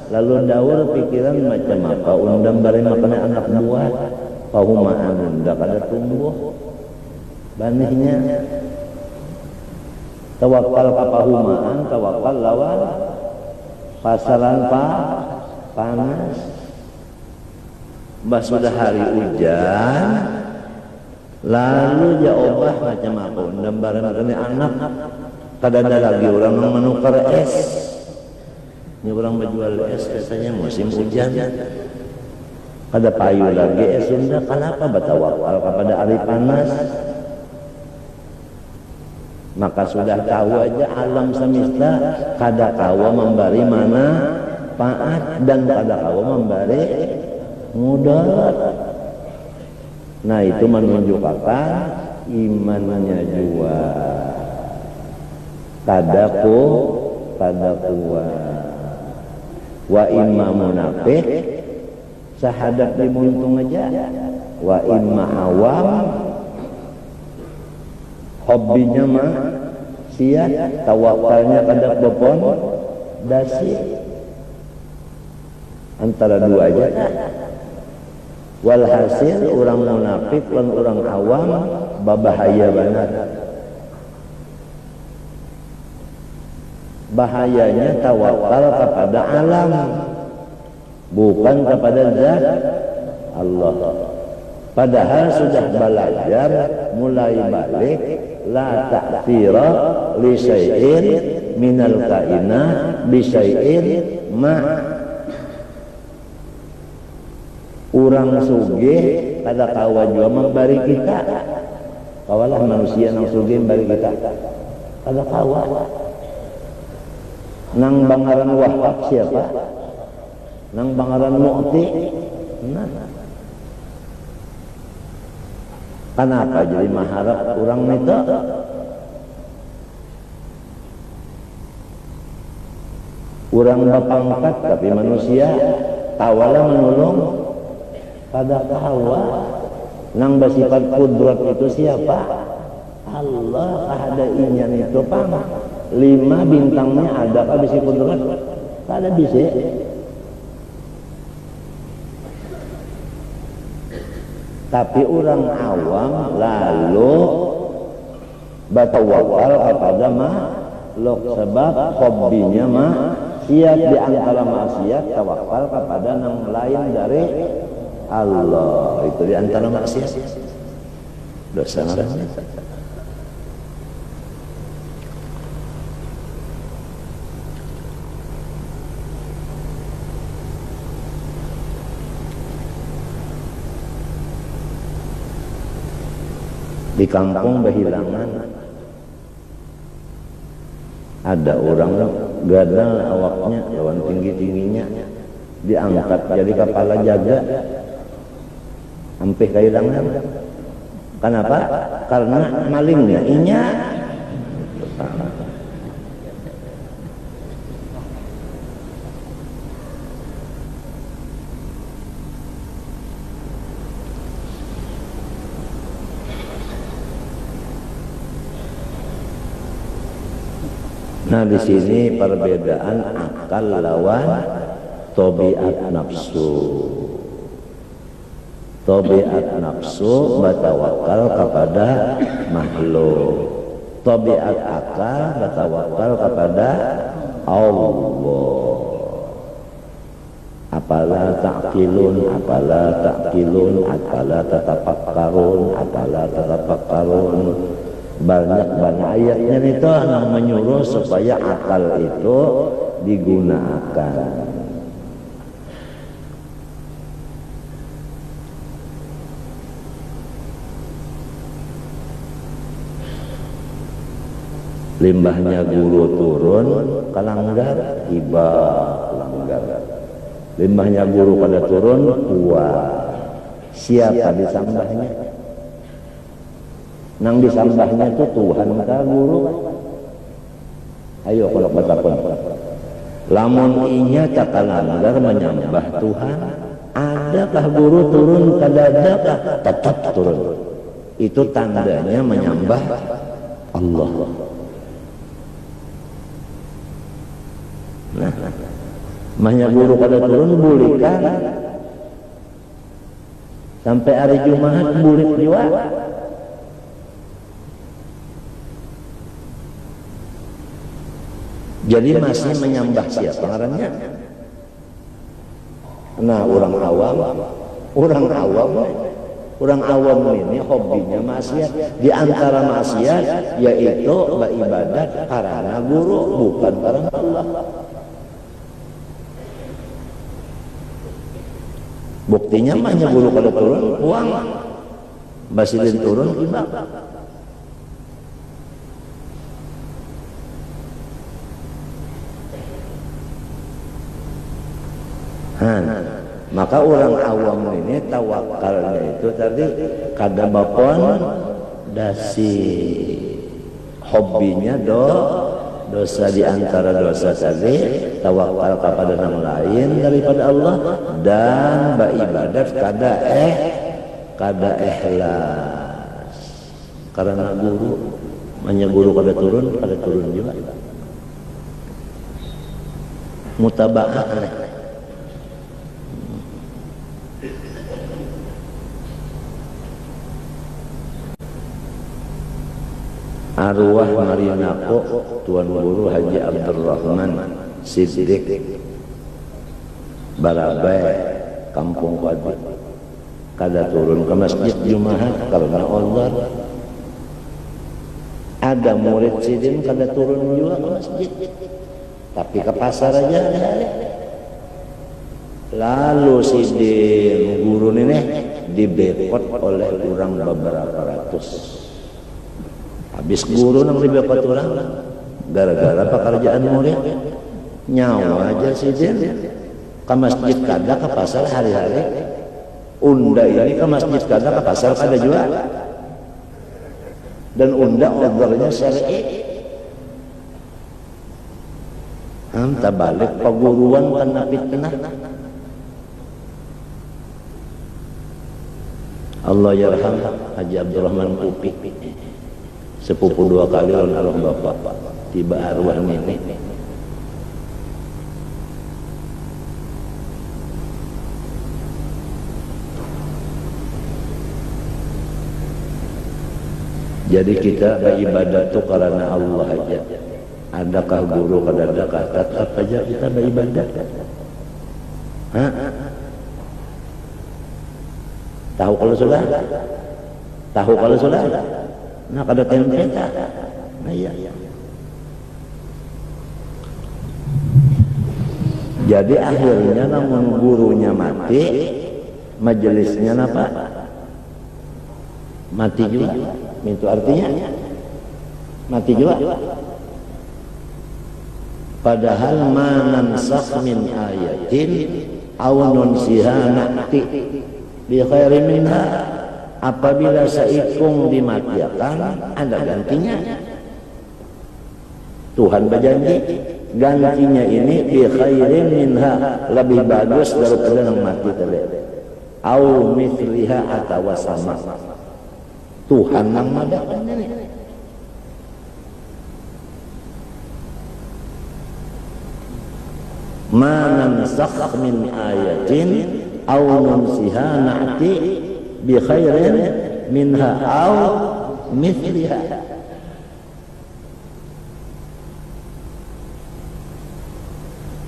Speaker 1: lalu daur pikiran macam apa undang bari makannya anak buah. Pahumaan unda kada tumbuh banihnya. Tawakal ka pahumaan, tawakal lawan pasaran panas. Bah sudah hari hujan, lalu ya obah macam apa undang bari makannya anak. Kada ada lagi orang yang menukar es. Ini orang menjual es katanya musim hujan. Kada payu lagi es sudah. Kenapa batawakal kepada hari panas? Maka sudah tahu aja alam semesta kada kawa memberi manfaat dan kada kawa memberi mudarat. Nah itu menunjukkan imannya juga kada kuat. Wa imma munafik sahadat dimuntung aja, wa imma awam hobinya mah sia, tawakalnya kada bopon dasi, antara dua aja. Walhasil orang munafik dan orang awam babahaya banget. Bahayanya tawakal kepada alam, bukan kepada zat Allah. Padahal sudah belajar mulai balik la ta'thira li syai'in minal kainat bi syai'in ma. Urang sugih kada kawa jua membari kita. Kawalah manusia nang sugih membari kita. Kada kawa. Nang bangaran Wahab siapa? Nang bangaran Mu'ti. Nah. Kenapa jadi maharap orang itu? Urang bapangkat tapi manusia tawala menolong pada kawa. Nang bersifat kudrat itu siapa? Allah. Ada inya itu pang 5 bintangnya ada apa bisi kudrat? Ada bisi. Tapi orang awam lalu batawakal kepada makhluk sebab hobinya maksiat. Di antara maksiat tawakal kepada yang lain dari Allah. Itu di antara maksiat. Dosa namanya. Di kampung Bahilangan ada orang gadal awaknya lawan tinggi-tingginya diangkat jadi kepala jaga sampai kehilangan. Kenapa? Karena malingnya inya. Nah di sini perbedaan akal lawan tabiat nafsu. Tabiat nafsu bertawakal kepada makhluk. Tabiat akal bertawakal kepada Allah. Apala ta'qilun, apala ta'qilun, apala tatafakkarun, apala tatafakkarun. Banyak ayatnya itu yang menyuruh supaya akal itu digunakan. Limbahnya guru turun kalanggar iba langgar. Limbahnya guru pada turun kuat. Siapa disambahnya? Nang disambahnya itu Tuhan ka guru. Ayo kalau betapun. Lamun inya cakalanggar menyembah Tuhan, adakah guru turun kadadakah? Tetap turun. Itu tandanya menyembah Allah. Nah, mahnya guru pada turun bulikan sampai hari Jumat bulik jiwa. Jadi masih menyembah siapa ngarannya? Nah, orang awam ini hobinya maksiat. Di antara maksiat yaitu beribadat karena guru, bukan karena Allah. Buktinya mahnya guru kalau turun uang, basilin turun ibadah. Maka orang awam ini tawakalnya itu tadi kada bapon dasi hobinya dosa di antara dosa tadi tawakal kepada yang lain daripada Allah dan beribadat kada ikhlas karena guru hanya guru kada turun juga mutaba'ah. Arwah Marinako Tuan Guru Haji Abdurrahman Siddiq Barabai Kampung Wadi kada turun ke masjid Jumat karena Allah. Ada murid sidin kada turun juga ke masjid tapi ke pasar aja. Lalu sidin guru ini dibekot oleh orang beberapa ratus. Habis guru nang dibekot orang gara-gara pekerjaan murid nyawa aja sidin ke masjid kada ke pasar hari-hari. Unda ini ke masjid kada ke pasar kada juga dan unda ordernya syar'i. balik paguruan kena fitnah. Allah yarham Haji Abdurrahman Kupi, sepupu 2 kali almarhum bapak, tiba arwah nenek. Jadi kita beribadah itu karena Allah aja. Adakah guru, adakah tetap aja kita beribadah? Hah? Tahu kalau sudah? Tahu kalau sudah? Nah, kada tempe tak? Nah, iya. Jadi akhirnya namun gurunya mati, majelisnya apa? Mati juga. Itu artinya mati juga. Padahal manansakh min ayatin aw nunsiha na'ti bi khairin minha. Apabila seikung dimatikan, ada gantinya. Tuhan berjanji gantinya ini bi khairin minha, lebih bagus daripada yang mati tadi. Au mithliha atau sama. Tuhan yang madakan ini. Ma nansakh min ayatin aw nunsiha na'ti bi khairin minha aw mithliha.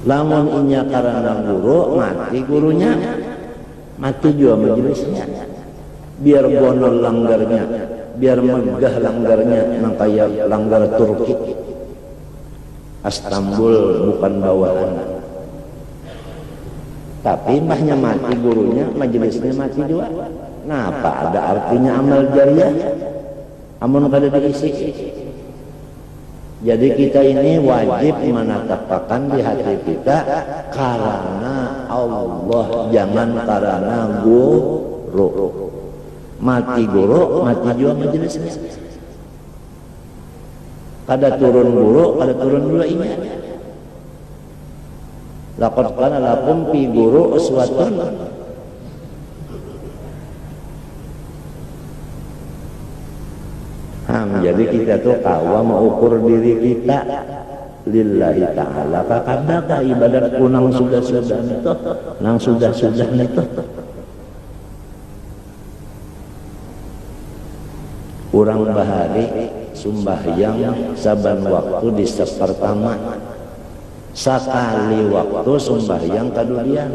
Speaker 1: Lamun inya karena guru mati gurunya, mati juga majelisnya. Biar bonol langgarnya, biar megah langgarnya, nang kayak langgar Turki, Istanbul bukan bawahan. Tapi mahnya mati gurunya, majelisnya mati juga. Ngapa ada artinya amal jariah? Amun kada diisi. Jadi kita ini wajib menetapkan di hati kita karena Allah, jangan karena guru. Mati guru, mati juga majelisnya. Kada turun guru, kada turun dua ini. Laqad kana lakum fi guru uswatun. Jadi kita tuh kawa mengukur diri kita lillahi ta'ala. Kakadaka ibadatku nang sudah-sudah itu, nang sudah-sudah itu. Urang bahari sumbahyang saban waktu di sepertama, sakali waktu sumbahyang kadulian,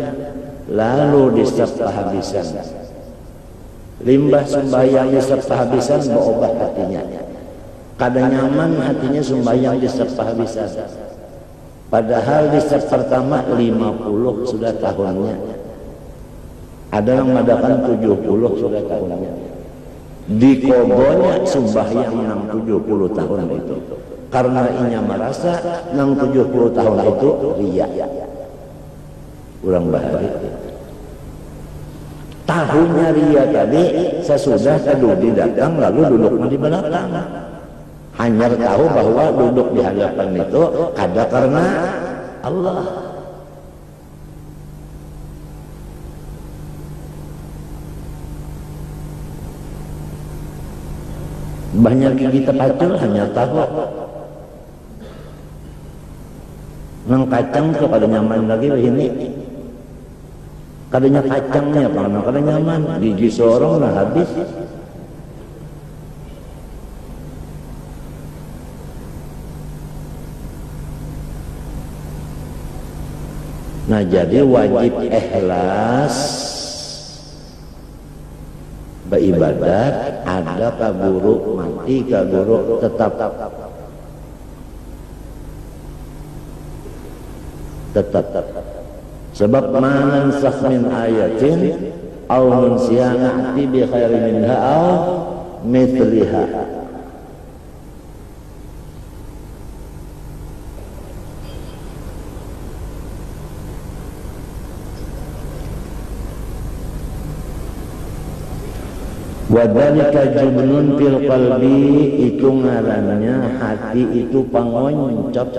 Speaker 1: lalu di sepahabisan. Limbah sumbahyang di sepahabisan berubah hatinya. Kada nyaman hatinya sumbahyang di sepahabisan. Padahal di sepertama 50 sudah tahunnya. Ada yang mengadakan 70 sudah tahunnya. Di kobonya sembahyang nang 70 tahun itu, karena inya merasa nang 70 tahun itu riya. Urang bahari tahunnya riya tadi, sesudah kadudi datang lalu duduk di belakang, hanya tahu bahwa duduk di hadapan itu kada karena Allah. Banyak kita pacul hanya tahu nang kacang tuh kada nyaman lagi ini, kadanya kacangnya karena kada nyaman, gigi sorong lah habis. Nah jadi wajib ikhlas beribadat, ada ka guru, mati ka guru, tetap sebab manansakh min ayatin aw nunsiha na'ti bi khairin minha aw mithliha. Wadzalika jubnun fil qalbi, itu ngarannya hati itu pangoncot,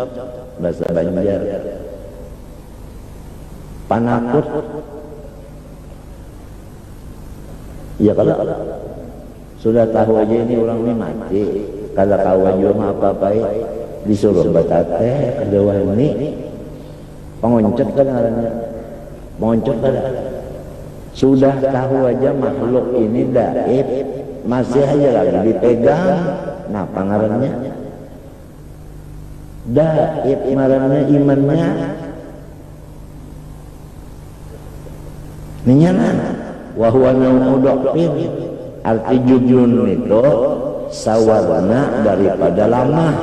Speaker 1: bahasa Banjar. Panakut. Ya kalau sudah tahu aja ini orang ini mati, kalau kawan juga mah apa-apa disuruh batate ada wani pangoncot kan ngarannya. Pangoncot kan. Sudah tahu aja makhluk ini gaib, masih aja lagi dipegang. Nah pangarannya gaib, ngarannya imannya ninyanan. Wahwa naudokpin, arti jujun itu sawarna daripada lamah.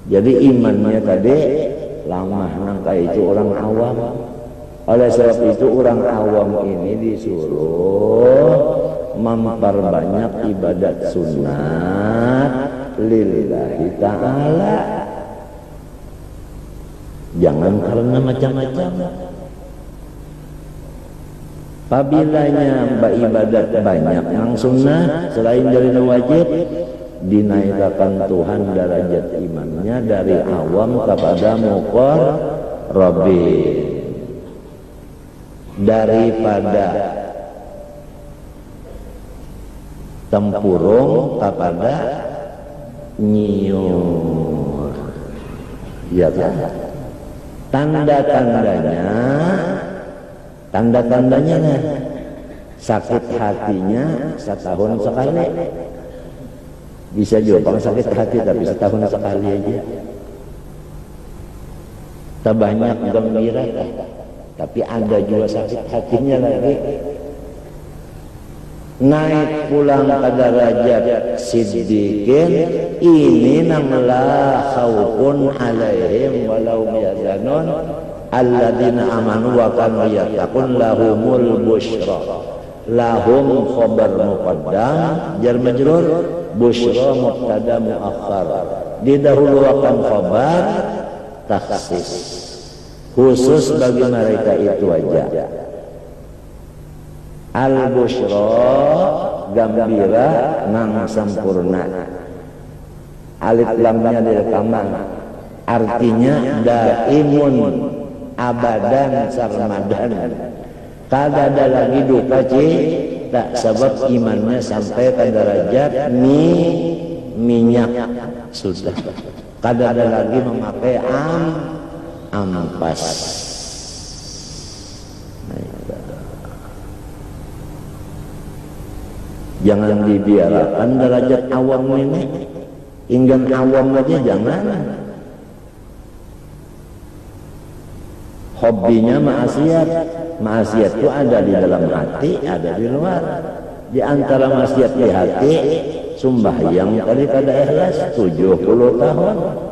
Speaker 1: Jadi imannya tadi lamah, nangka itu orang awam. Oleh sebab itu orang awam ini disuruh memperbanyak ibadat sunat lillahi ta'ala. Jangan karena macam-macam. Apabila ibadat banyak yang sunnah selain dari wajib, dinaikkan Tuhan derajat imannya dari awam kepada muqarrabin. Daripada tempurung kepada nyiur, ya kan? Tanda-tandanya sakit hatinya setahun sekali. Bisa juga sakit hati tapi setahun sekali aja. Terbanyak gembira, tapi ada juga sakit hatinya lagi. Naik pulang ke derajat siddiqin, ini namlah khaufun alaihim walau yahzanun alladzina amanu wa kanu yattaqun lahumul busyra. Lahum khabar muqaddam jar majrur, busyra mubtada muakhar. Didahulukan khabar takhsis, khusus bagi mereka itu aja. Al-busyra gembira nang sempurna. Alif lamnya direkaman. Artinya daimun abadan sarmadan. Kada ada lagi duka tak sebab imannya sampai ke derajat minyak sudah. Kada ada lagi memakai ampas. Jangan dibiarkan derajat awam ini, inggan awam aja jangan. Hobinya maksiat, maksiat itu ada di dalam hati, ada di luar. Di antara maksiat di hati, sembahyang tadi kada ikhlas 70 tahun.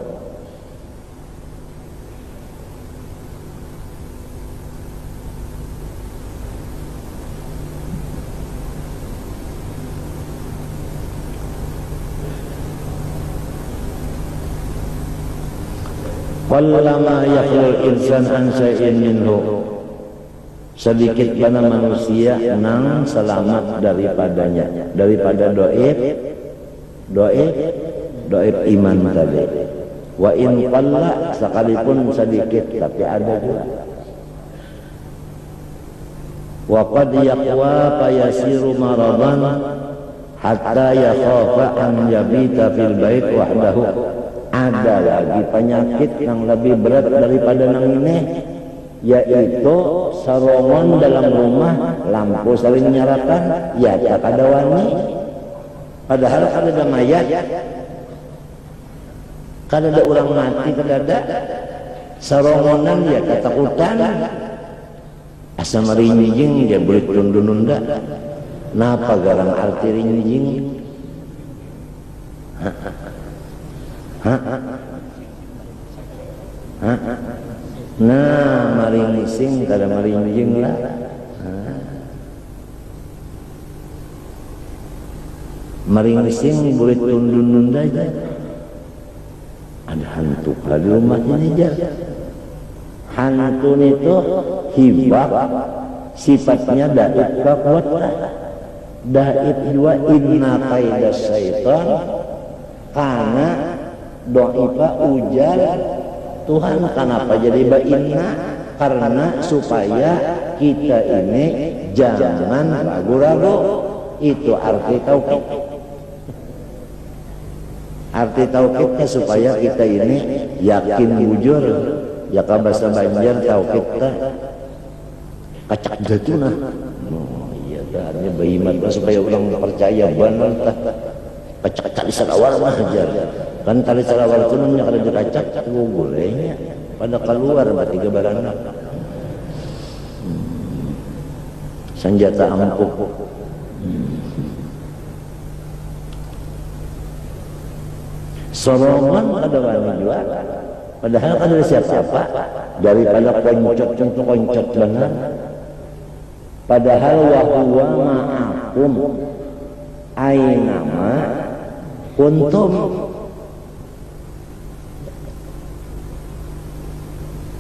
Speaker 1: Qallama yakhlul insan an syai'in minhu, sedikit mana manusia nang selamat daripadanya, daripada doib iman tadi. Wa in qalla, sekalipun sedikit tapi ada juga. Wa qad yaqwa fa yasiru maradan hatta yakhafa an yabita fil bait wahdahu. Ada lagi penyakit yang lebih berat daripada yang ini, yaitu sarongon dalam rumah, lampu saling nyalakan, ya tak ada wani. Padahal ada mayat, kada ada orang mati, kada ada sarongonan, ya ketakutan. Asa merinjing dia boleh tundun-nunda. Napa garang arti rinjing? Nah, maringising kada marinjing lah. Maringising boleh tundun-nunda aja. Ada hantu di rumah ini aja. Hantu itu hibah, sifatnya daib kuat. Daib juga inna kaidas syaitan karena doifa ujal Tuhan. Kenapa jadi ba inna? Karena supaya kita ini jangan ragu-ragu. Itu arti tauhid. Arti tauhidnya supaya kita ini yakin bujur. Ya ka bahasa Banjar tauhid teh kacak jatuna. Oh iya dah, ini beiman supaya orang percaya benar tah. Kacak tali salawar mah ajar. Kan tali salawar itu namanya kada dikacak bolehnya. Pada keluar berarti gabarana. Senjata ampuh. Sorongan kada wani jual. Padahal kada siapa-siapa daripada koncot benar. Padahal wa huwa ma'akum ainama kuntum.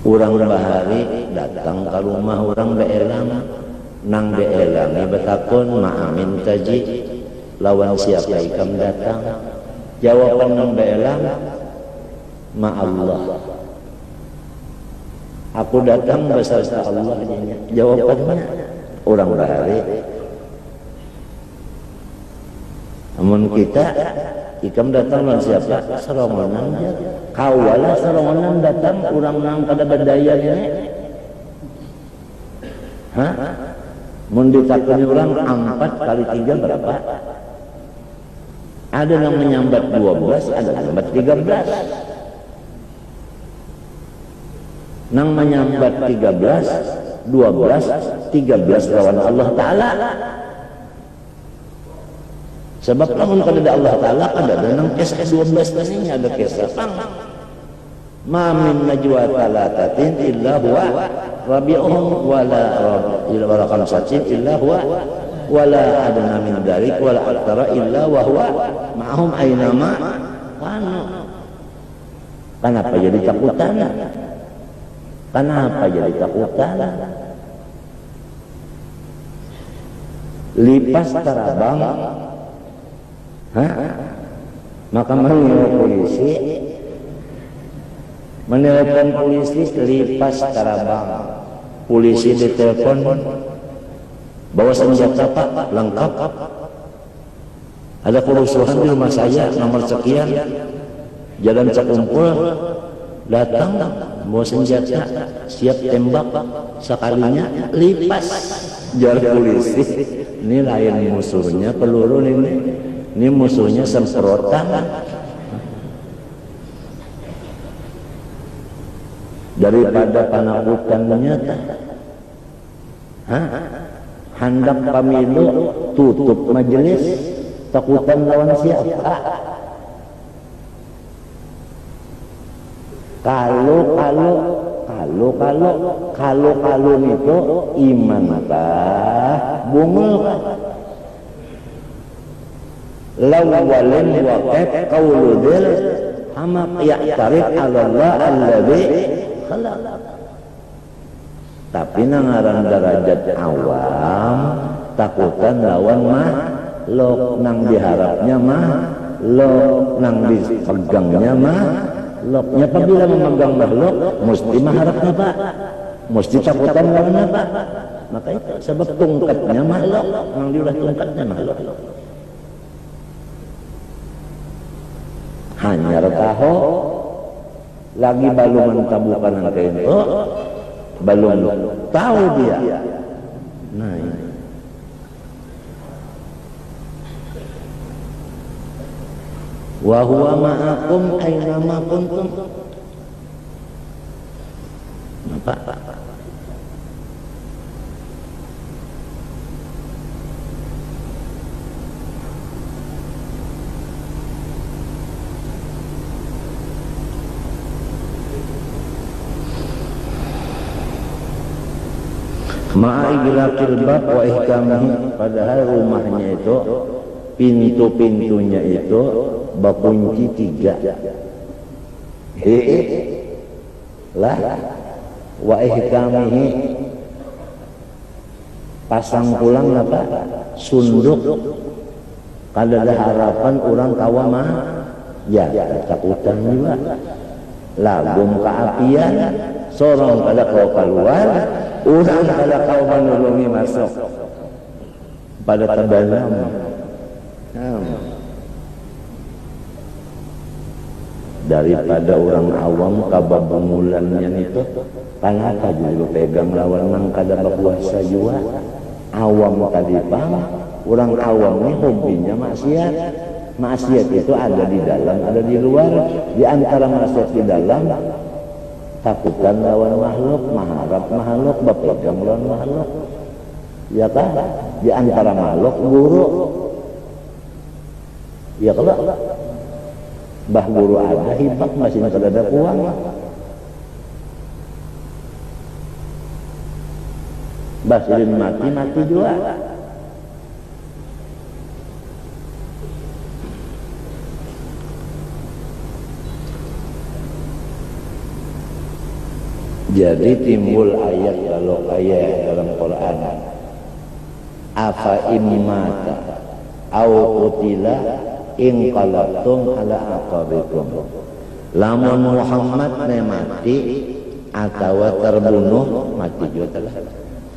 Speaker 1: Urang bahari datang ke rumah orang beelang, nang beelangi betakun ma'amin taji lawan siapa ikam datang. Jawaban nang beelang ma'allah. Aku datang beserta Allah. Jawabannya orang bahari. Namun kita ikam datang lawan siapa? Serongonan aja. Kawalah serongonan datang orang nang pada berdaya ini. Hah? Mun ditakuni orang 4 kali 3 berapa? Ada yang menyambat 12, ada yang menyambat 13. Nang menyambat 13, 12, 13 lawan Allah Ta'ala. Sebab lamun kada ada Allah Ta'ala kada ada nang kisah 12 tadi ada kisah pang. Ma min najwa talatatin illa huwa rabi'uhum wala khamsatin illa huwa wala adna min dzalik wala aktsara illa wa huwa ma'hum ainama kanu. Kenapa jadi takutan? Kenapa jadi takutan? Lipas tarabang. Hah? Maka menelpon polisi lipas tarabang. Polisi ditelepon bawa senjata Pak lengkap. Ada kerusuhan di rumah saya nomor sekian, jalan Cekumpul, datang bawa senjata siap tembak sekalinya lipas. Jar polisi ini lain musuhnya peluru ini musuhnya semprotan. Daripada penakutannya hendak pemilu tutup majelis takutan lawan siapa? Kalau itu iman kah bungul kah? Lawalin waqaf qauludil hamaq ya'tarif 'ala Allah alladhi khalaq. Tapi nangaran derajat awam takutan lawan makhluk, nang diharapnya makhluk, nang dipegangnya makhluknya. Apabila memegang makhluk mesti mengharapnya Pak, mesti takutan lawan apa? Maka itu sebab tungkatnya makhluk, nang diulah tungkatnya makhluk. Hanya tahu lagi balum tabukan angka itu belum tahu dia. Nah ini. Wa huwa ma'akum aina ma kuntum. Nampak? Ma'igilakil bab wa ihkamihi. Padahal rumahnya itu pintu-pintunya itu bakunci 3. Lah wa ihkamihi pasang pulang apa sunduk kada ada harapan orang kawa mah ya takutan juga lagum keapian sorong kada kau keluar orang kada kau menolongi masuk pada terdalam daripada orang awam kababungulannya itu kenapa juga pegang lawan nang kada berpuasa juga awam kadipang orang awam ini hobinya maksiat itu ada di dalam ada di luar di antara maksiat di dalam takutan lawan makhluk mengharap makhluk berpegang lawan makhluk ya kan di antara makhluk guru ya kalau bah guru ada hibak masih kada ada uang bah silin mati juga jadi timbul ayat kalau ayat dalam Quran afa immata au qutila in qalabtum ala aqabikum lamun Muhammad ne mati atau terbunuh mati juga telah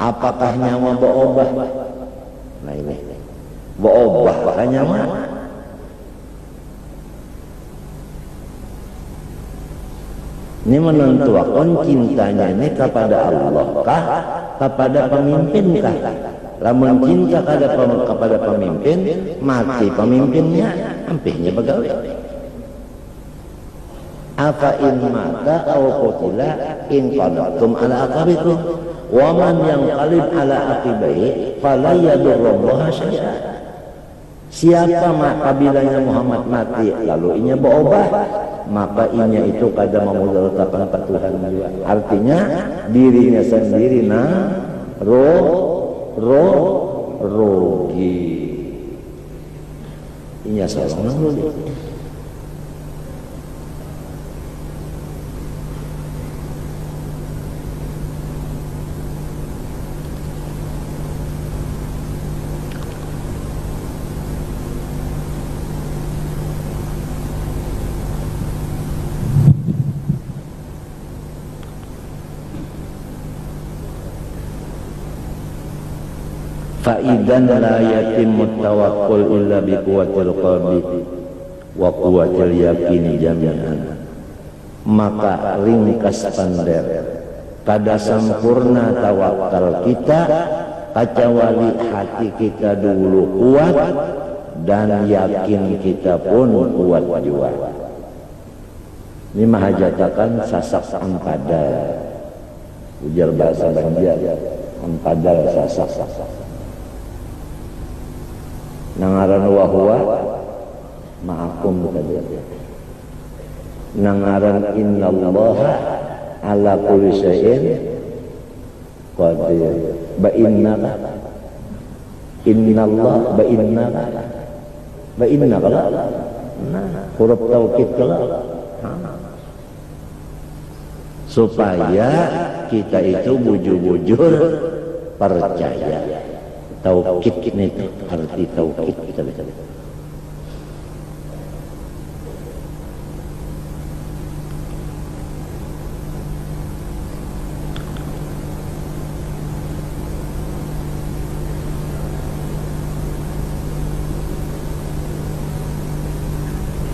Speaker 1: apakah nyawa berubah nah ini berubah nyawa ini menentukan cintanya ini kepada Allah kah kepada pemimpin kah lamun cinta kepada pemimpin mati pemimpinnya hampirnya begawe afa in mata aw qutila in qalabtum ala aqabikum wa man yanqalib ala aqibaihi fala yadurrullaha syai'a siapa apabila Muhammad mati lalu inya berubah maka inya itu kada memudaratakan Tuhan juga artinya dirinya sendiri rugi inya seorang rugi fa'idan la yatimmu tawakkul illa bi quwwatil qalbi wa quwwatil yakin jami'an maka ringkas pander kada sempurna tawakal kita kecuali hati kita dulu kuat dan yakin kita pun kuat juga ini mahajatakan sasak ampadal ujar bahasa Banjar ampadal sasak nangaran wahwa ma'akum tadi nangaran innallaha ala kulli syai'in qadir ba'innaka innallah ba'innaka nah huruf taukid kala supaya kita itu bujur-bujur percaya taukid ini arti taukid kita bisa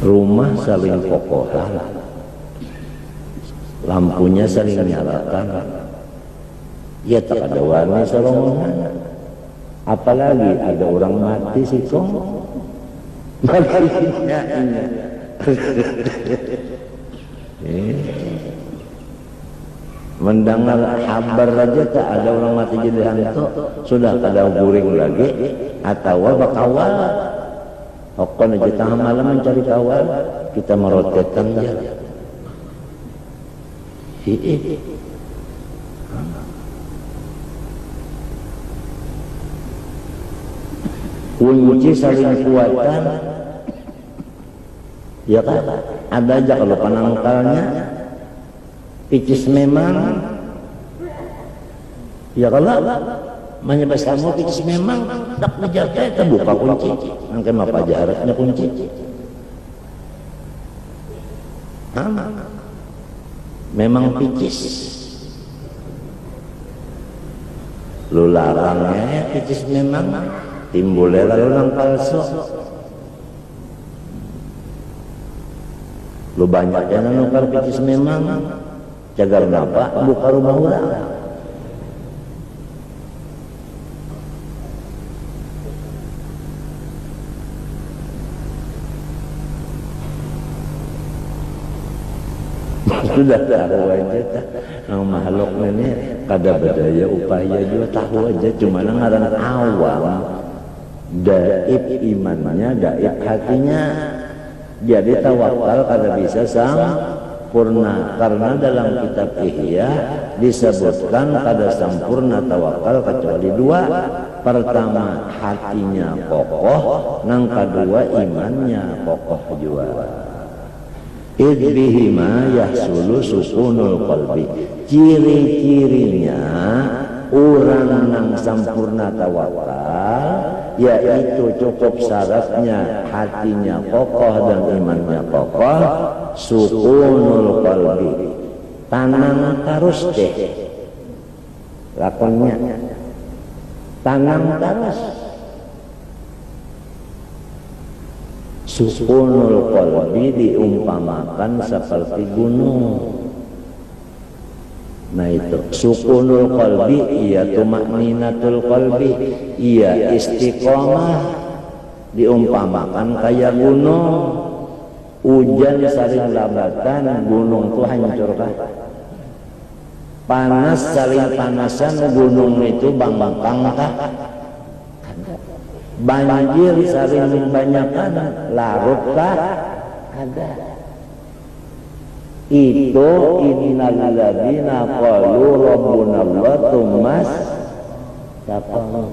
Speaker 1: rumah saling kokohan lampunya saling nyalakan ya tak ada warna serongan apalagi ada orang mati sikong baginya mendengar kabar aja tak ada orang mati jadi hantu sudah kada guring lagi atau bakawal okon aja tengah malam mencari kawal kita merotetan aja kunci saling kuatan ya kan ada aja kalau penangkalnya picis memang ya kalau menyebab kamu picis memang tak dijaga terbuka kunci angkat apa jaraknya kunci memang picis lu larangnya picis memang timbulnya lalu nang palsu lu banyaknya nukar picis memang jagar napa buka rumah orang sudah tahu aja yang makhluk ini kada bedaya upaya juga tahu aja cuma ngaran awam daib imannya daib hatinya jadi tawakal kada bisa sempurna karena dalam kitab Ihya disebutkan kada sempurna tawakal kecuali dua pertama hatinya kokoh nang kedua imannya kokoh juga idbihima yahsulu sukunul qalbi ciri-cirinya orang nang sempurna tawakal yaitu cukup syaratnya hatinya kokoh dan imannya kokoh sukunul qalbi tanam terus deh lakonnya tanam terus sukunul qalbi diumpamakan seperti gunung. Nah itu sukunul qalbi iya tumakninatul qalbi iya istiqomah diumpamakan kayak gunung. Hujan saling labatan gunung tuh hancurkan. Panas saling panasan gunung itu bangkang kah? Banjir saling membanyakan larutkah? Ada. Itu innal ladzina qalu rabbunallah tsummas taqamu.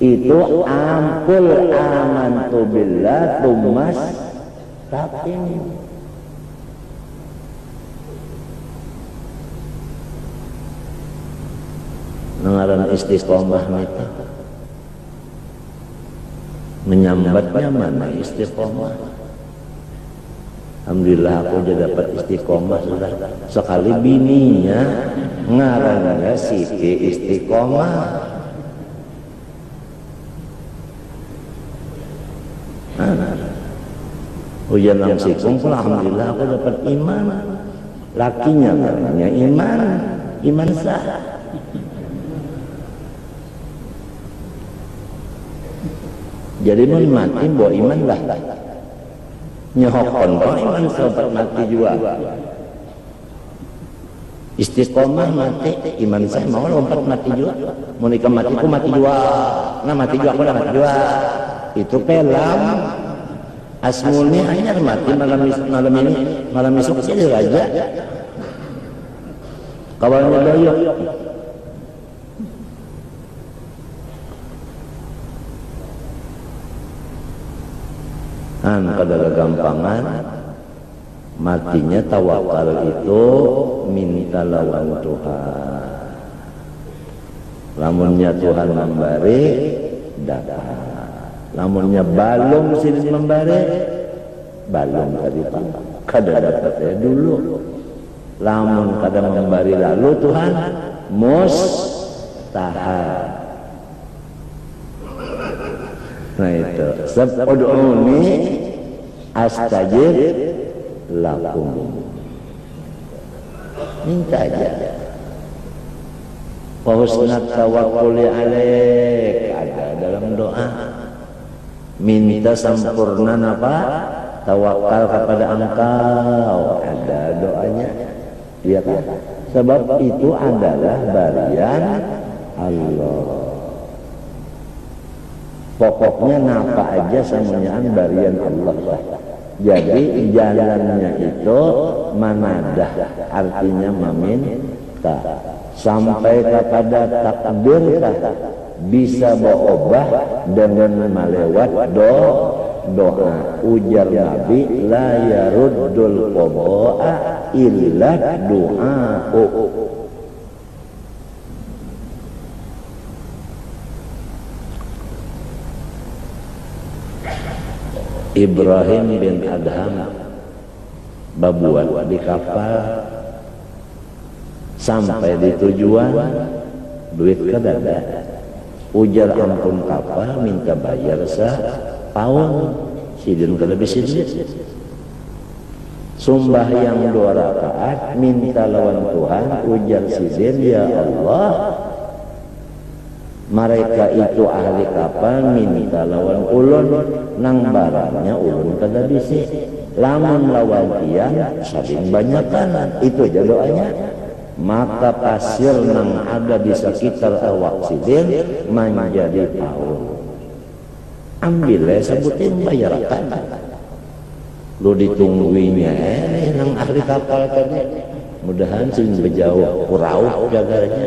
Speaker 1: Itu ampul amantu billah tsummas taqim. Ngaran istiqomah itu menyambatnya mana istiqomah. Alhamdulillah aku sudah dapat istiqomah sudah. Sekali bininya ngarannya Siti Istiqomah. Hujan langsung kumpul, alhamdulillah aku dapat iman. Lakinya namanya iman sah. Jadi mau mati bawa iman lah. Nyehokon bawa iman sobat mati juga. Istiqomah mati, iman saya mau lompat mati juga. Mau nikah mati, aku mati juga. Nah mati juga, aku mati juga. Itu pelam. Asmulnya anyar mati malam ini, malam esok jadi raja. Kawannya doyok. Pada kegampangan matinya tawakal itu minta lawan Tuhan. Lamunnya Tuhan memberi dapat. Lamunnya balung sini memberi balung tadi Pak. Kada dapat ya dulu. Lamun kada memberi lalu Tuhan mustahil. Nah itu sab'ud'uni astajib lakum. Minta aja. Wa husnat tawakkuli alaik ada dalam doa. Minta sempurna apa? Tawakal kepada Engkau. Ada doanya. Iya kan? Sebab itu adalah barian Allah. Pokoknya napa aja semuanya barian Allah lah. Jadi jalannya itu manadah, artinya meminta. Sampai kepada takdir bisa berubah dengan melewat doa. Ujar Nabi, la yaruddul qada'a illa du'a'u. Ibrahim bin Adham babuat di kapal sampai di tujuan, duit kadada, ujar ampun kapal minta bayar paun, sidin kada bisidin. Sembahyang 2 rakaat minta lawan Tuhan, ujar sidin, ya Allah, mereka itu ahli kapal minta lawan ulun, nang barangnya ulun kada bisi, lamun lawan tiang saling banyakan, itu aja doanya. Maka pasir nang ada di sekitar awak sidin menjadi paun. Ambillah sebutin bayarkan. Lu ditungguinya nang ahli kapal tadi. Mudahan sing bejauh kurau jaganya.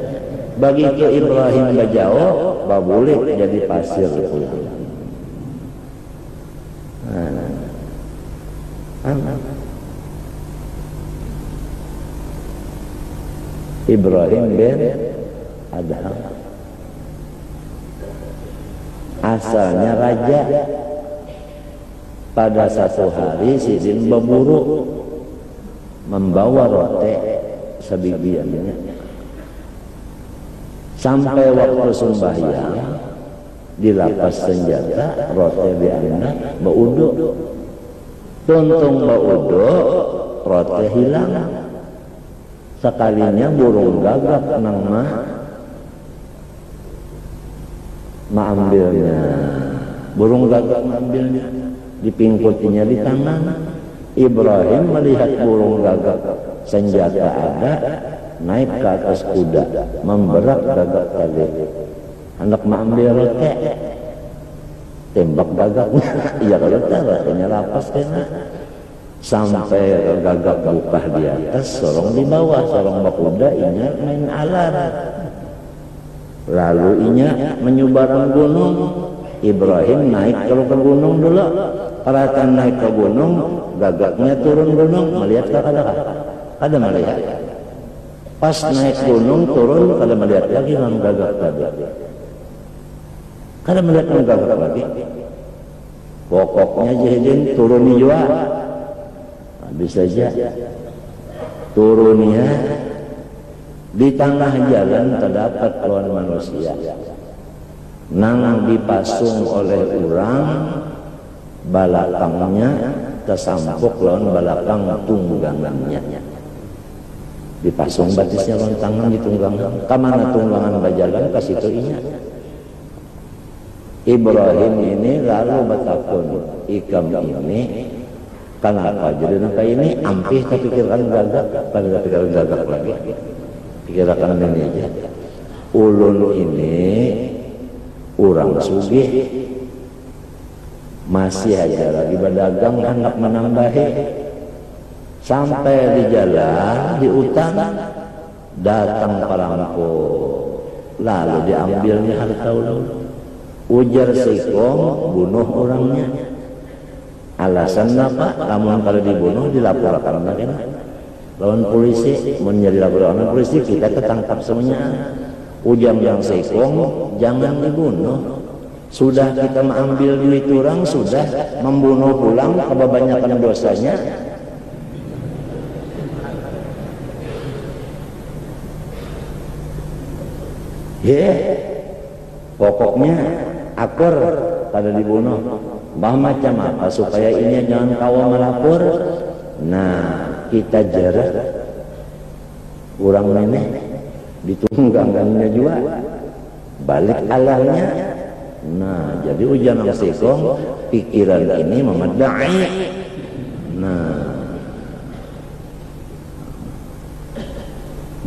Speaker 1: Bagi ke Ibrahim bejauh, babule jadi pasir pulang. Ibrahim bin Adham asalnya raja. Pada satu hari sidin berburu membawa roti sebibiannya. Sampai waktu sembahyang dilapas senjata, roti diangkat, baudo. Tuntung baudo, roti hilang. Sekalinya burung gagak nang ambilnya. Burung gagak ambilnya, dipingkutinya di tangan. Ibrahim melihat burung gagak senjata ada, naik ke atas kuda, memberak gagak tadi. Hendak mengambil roti, tembak gagaknya. Iya kalau rotinya lapas kena. Sampai gagak buka di atas, sorong di bawah, sorong bakuda inya main alar. Lalu inya menyubaran gunung. Ibrahim naik ke gunung dulu. Perhatian naik ke gunung, gagaknya turun gunung, melihat kada melihat. Pas naik gunung turun, kada melihat lagi nang gagak tadi. Kada melihat nang gagak lagi. Pokoknya jahidin turun juga. Bisa saja turunnya di tengah jalan terdapat lawan manusia nang dipasung oleh orang, balakangnya tersampuk lawan balakang tunggangannya, dipasung batisnya lawan tangan di tunggangan. Kamana tunggangan bajalan ke situ inya. Ibrahim ini lalu bertakun, ikam ini kenapa jadi nangka ini ampih kepikiran gagak, pada pikiran gagak lagi, pikiran ini aja. Ulun ini orang sugih, masih aja lagi berdagang hendak menambahi. Sampai di jalan, di hutan, datang perampok, lalu diambilnya harta ulun. Ujar sikong, bunuh orangnya. Alasan apa? Namun kalau dibunuh dilaporkan lagi. Lawan polisi, menjadi laporan polisi kita ketangkap semuanya. Ujang yang sekong, jangan dibunuh. Sudah kita mengambil duit orang, sudah membunuh pulang, kebanyakan dosanya. Pokoknya akor pada dibunuh. Bah macam apa supaya ini jangan kawa melapor. Nah, kita jarak orang ini ditunggangannya juga balik alahnya. Nah, jadi ujian yang sekong pikiran ini memadai. Nah,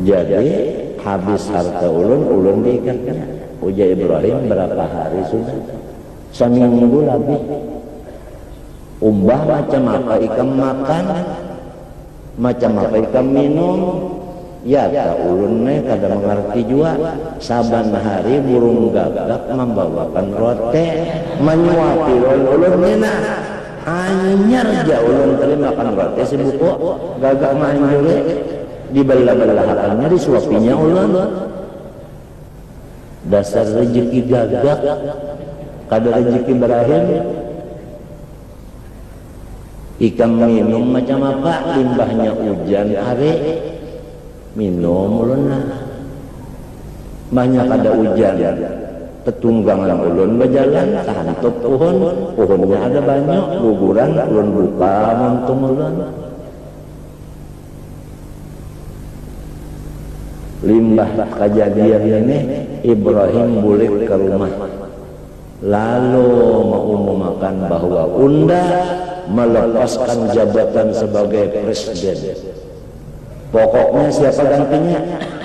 Speaker 1: jadi habis harta ulun diikatnya. Ujar Ibrahim berapa hari sudah? Seminggu lebih. Umbah macam apa ikan makan, macam apa ikan minum. Ya tak ulunnya kada mengerti juga. Saban hari burung gagak membawakan roti, menyuapi ulunnya nah. Anyar aja ulun tadi makan roti si buku gagak manjuri dibelah-belahakannya disuapinya ulun. Dasar rezeki gagak kada rezeki berakhir. Ikan minum macam apa? Limbahnya hujan are minum ulun. Banyak ada hujan, tetunggangan ulun berjalan tantop pohonnya ada banyak, guguran ulun buka muntung ulun. Limbah kejadian ini Ibrahim bulik ke rumah, lalu mengumumkan bahwa unda melepaskan jabatan sebagai presiden. Pokoknya siapa gantinya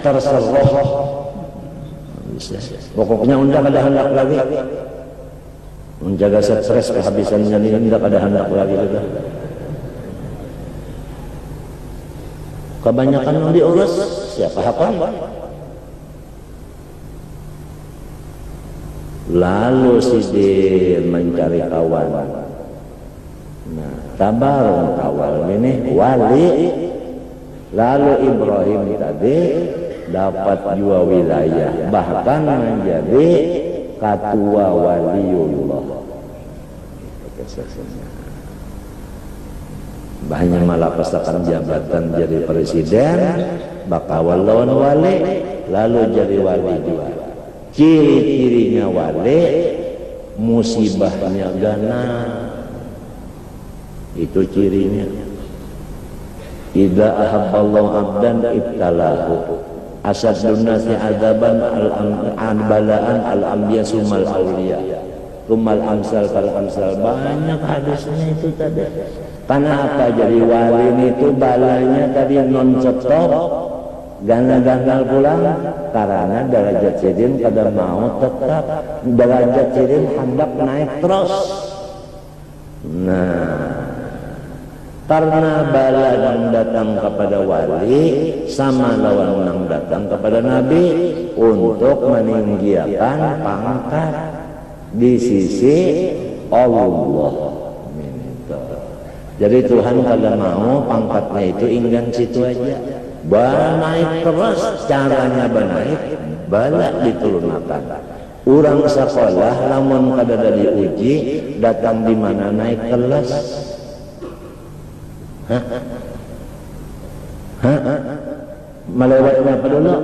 Speaker 1: terserah. Pokoknya unda kada hendak lagi menjaga stres kehabisannya ini, unda kada hendak lagi sudah. Kebanyakan yang diurus siapa hakon. Lalu Sidin mencari kawan. Nah, tabar awal ini wali. Lalu Ibrahim tadi dapat dua wilayah, bahkan menjadi ketua waliullah. Banyak malah pasakan jabatan jadi presiden, bakawal lawan wali, lalu jadi wali juga. Ciri-cirinya wali, musibahnya gana. Itu cirinya. Idza ahabballahu abdan ibtalahu. Asadun nasi adaban al-balaan al-anbiya sumal awliya. Sumal amsal fal amsal. Banyak hadisnya itu tadi. Karena apa? Jadi wali itu balanya tadi non-stop, gagal pulang, karena derajat sidin kada mau tetap, derajat sidin hendak naik terus. Nah, karena bala yang datang kepada wali sama lawan yang datang kepada nabi untuk meninggikan pangkat di sisi Allah. Jadi Tuhan kalau mau pangkatnya itu ingin situ aja, naik terus, caranya naik, bala diturunakan. Orang sekolah, namun kada ada diuji, datang di mana naik kelas. Melewati apa dulu?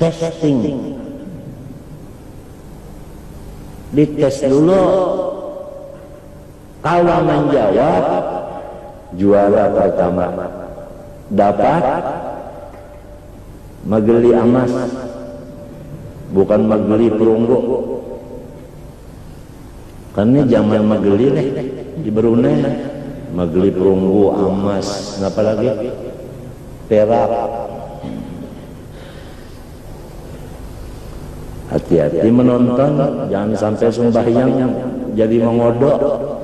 Speaker 1: Testing. Dites dulu. Kalau menjawab, juara pertama dapat mageli emas, bukan mageli perunggu. Karena zaman mageli nih di Brunei, mageli perunggu, emas, apa lagi? Perak. Hati-hati menonton, jangan sampai sembahyang jadi mengodok.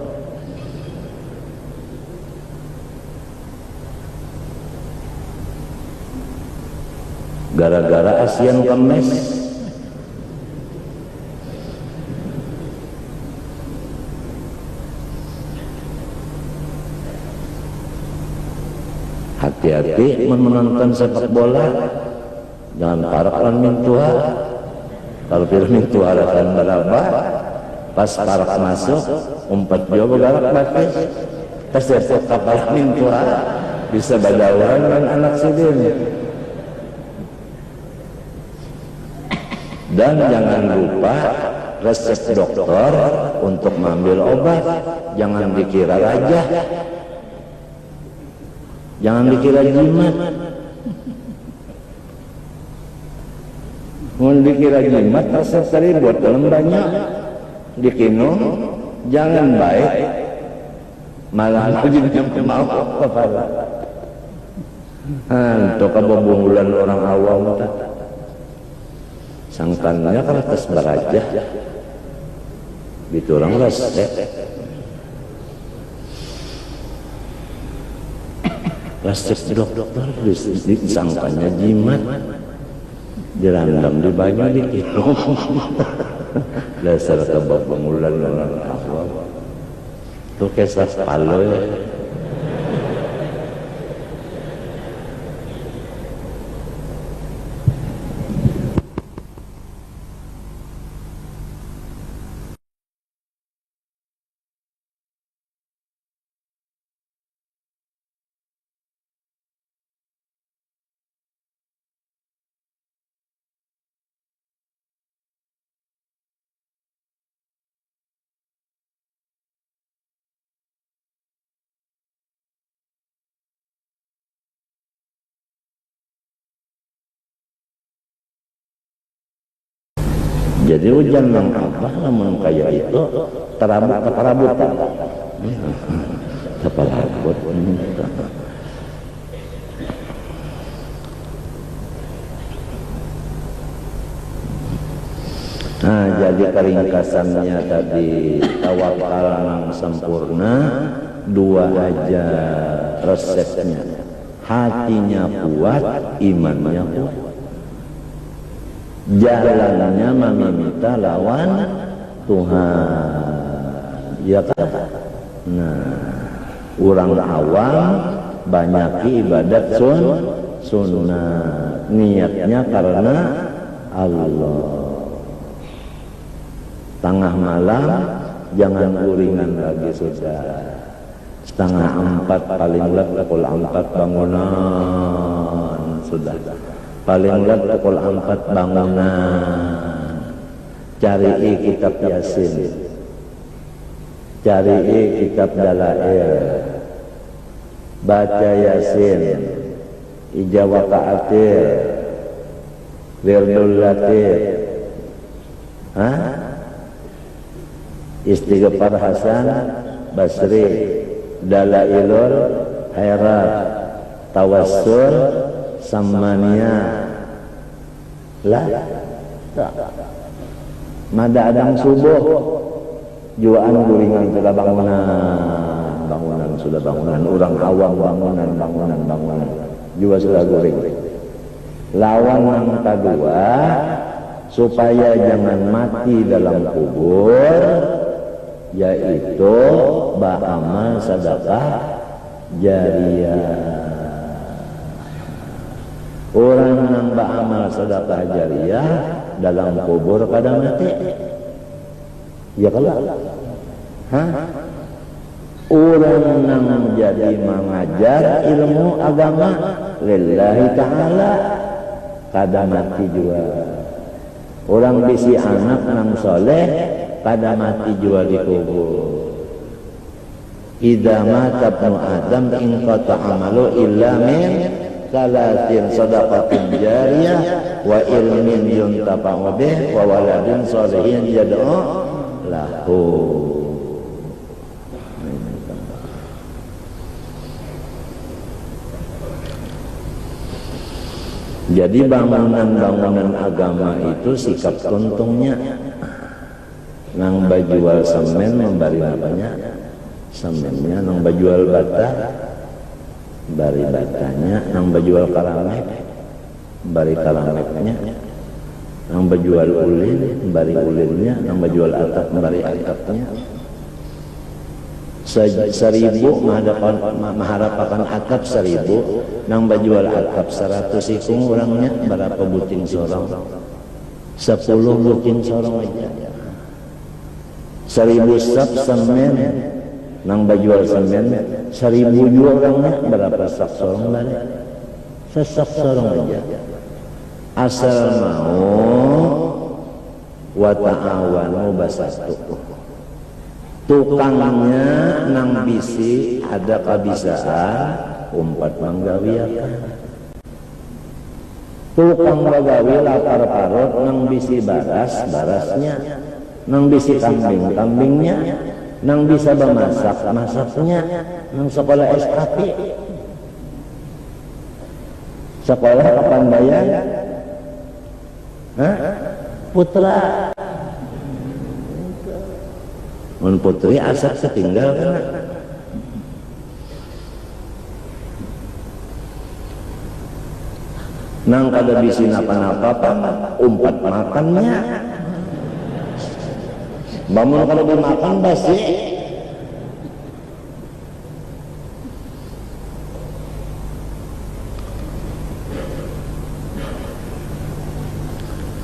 Speaker 1: Gara-gara Asian Games. Hati-hati menonton sepak bola, jangan parak mintua. Kalau mintua akan berapa, pas parak masuk, umpat dia bergerak batis, tersepak kapal mintua, bisa badawan dengan anak sidin. Dan jangan lupa resep dokter untuk mengambil obat, jangan dikira raja, jangan dikira jimat. Mau dikira jimat, resep tadi buat dalam banyak dikino, jangan baik, malah jimat mau kepala. Untuk kebobolan orang awam sangkannya kan atas berajah gitu orang resep dokter disangkanya jimat, dirandam di banyak dikit. Dasar kebobolan orang awam tuh kisah palo Jadi hujan nang abah namun kaya itu terabutan. Terabut. Nah, jadi keringkasannya tadi tawakal yang sempurna, dua aja resepnya. Hatinya kuat, imannya kuat. Jalannya meminta lawan Tuhan. Ya kan? Nah, orang awam banyak ibadat sunnah. Niatnya karena Allah. Tengah malam jangan uringan lagi sudah. Setengah 4 paling lat pukul 4 bangunan sudah. Paling lat pukul 4 bangunan. Cari kitab Yasin. Cari kitab Dalail. Baca Yasin. Ijawah Ka'atir. Wirdul Latif. Istighfar Hasan Basri, Dalailul Khairat, Tawassul Samania lah mada adang subuh juaan guringan sudah bangunan sudah bangunan orang awam bangunan juga sudah guring lawan yang kedua supaya jangan mati dalam kubur yaitu beramal sedekah jariyah. Orang yang beramal sedekah jariyah dalam kubur kadang mati. Ya kalau orang yang menjadi mengajar ilmu agama lillahi ta'ala kadang mati juga. Orang bisi anak nang soleh pada mati juga di kubur. Idza mata ibnu Adam inqata amalu illa min salatin sadaqatin jariyah wa ilmin yuntafa'u bih wa waladin sholihin yad'u lahu. Jadi bangunan-bangunan agama itu sikap tuntungnya nang bajual semen membari apanya semennya, nang bajual bata bari batanya, nang bajual kalamek bari kalameknya, nang bajual ulin bari ulinnya, nang bajual atap bari atapnya. 1000 maharapakan atap 1000 nang bajual atap 100 ikung orangnya berapa buting sorong 10 buting sorong aja 1000 sak semen nang bajual semen 1000 juga orangnya berapa sak sorong balik sesak sorong aja asal mau wa ta'awanu basatu tukangnya nang bisi ada kabisaan umpat manggawiakan tukang bagawi lapar parut nang bisi barasnya nang bisi kambingnya nang bisa masaknya nang sekolah SKP sekolah kepandaian putra mun putri asap setinggal kan nang kada bisi napa-napa umpat makannya bangun kalau dimakan basi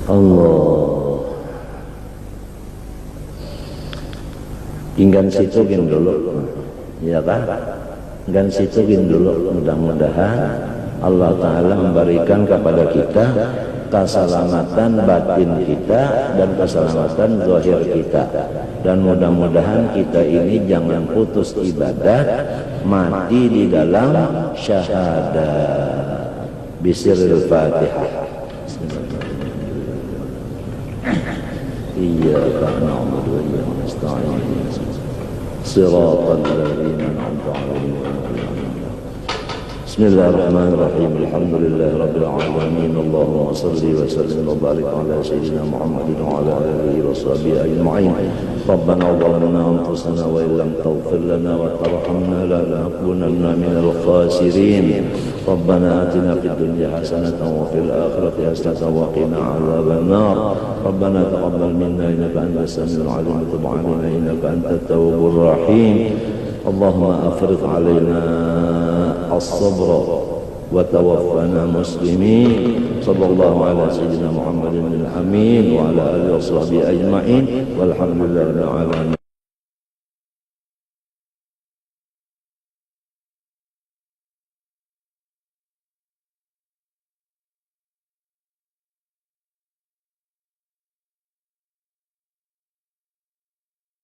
Speaker 1: Allah inggan situ gin dulu ya kan inggan situ gin dulu mudah-mudahan Allah Ta'ala memberikan kepada kita keselamatan batin kita dan keselamatan zahir kita dan mudah-mudahan kita ini jangan putus ibadah mati di dalam syahadat bisirul Fatihah. إياك نعبد وإياك نستعين صراط الذين أنعمت عليهم. بسم الله الرحمن الرحيم. الحمد لله رب العالمين. اللهم صل وسلم وبارك على سيدنا محمد وعلى آله وصحبه أجمعين. ربنا ظلمنا أنفسنا وإن لم تغفر لنا وترحمنا لنكونن من الخاسرين. ربنا آتنا في الدنيا حسنة وفي الآخرة حسنة وقنا عذاب النار. ربنا تقبل منا إنك أنت السميع العليم وتب علينا إنك أنت التواب الرحيم. اللهم أفرغ علينا الصبر وتوفنا مسلمين. صلى الله على سيدنا محمد الأمين وعلى آله وصحبه أجمعين والحمد لله رب العالمين.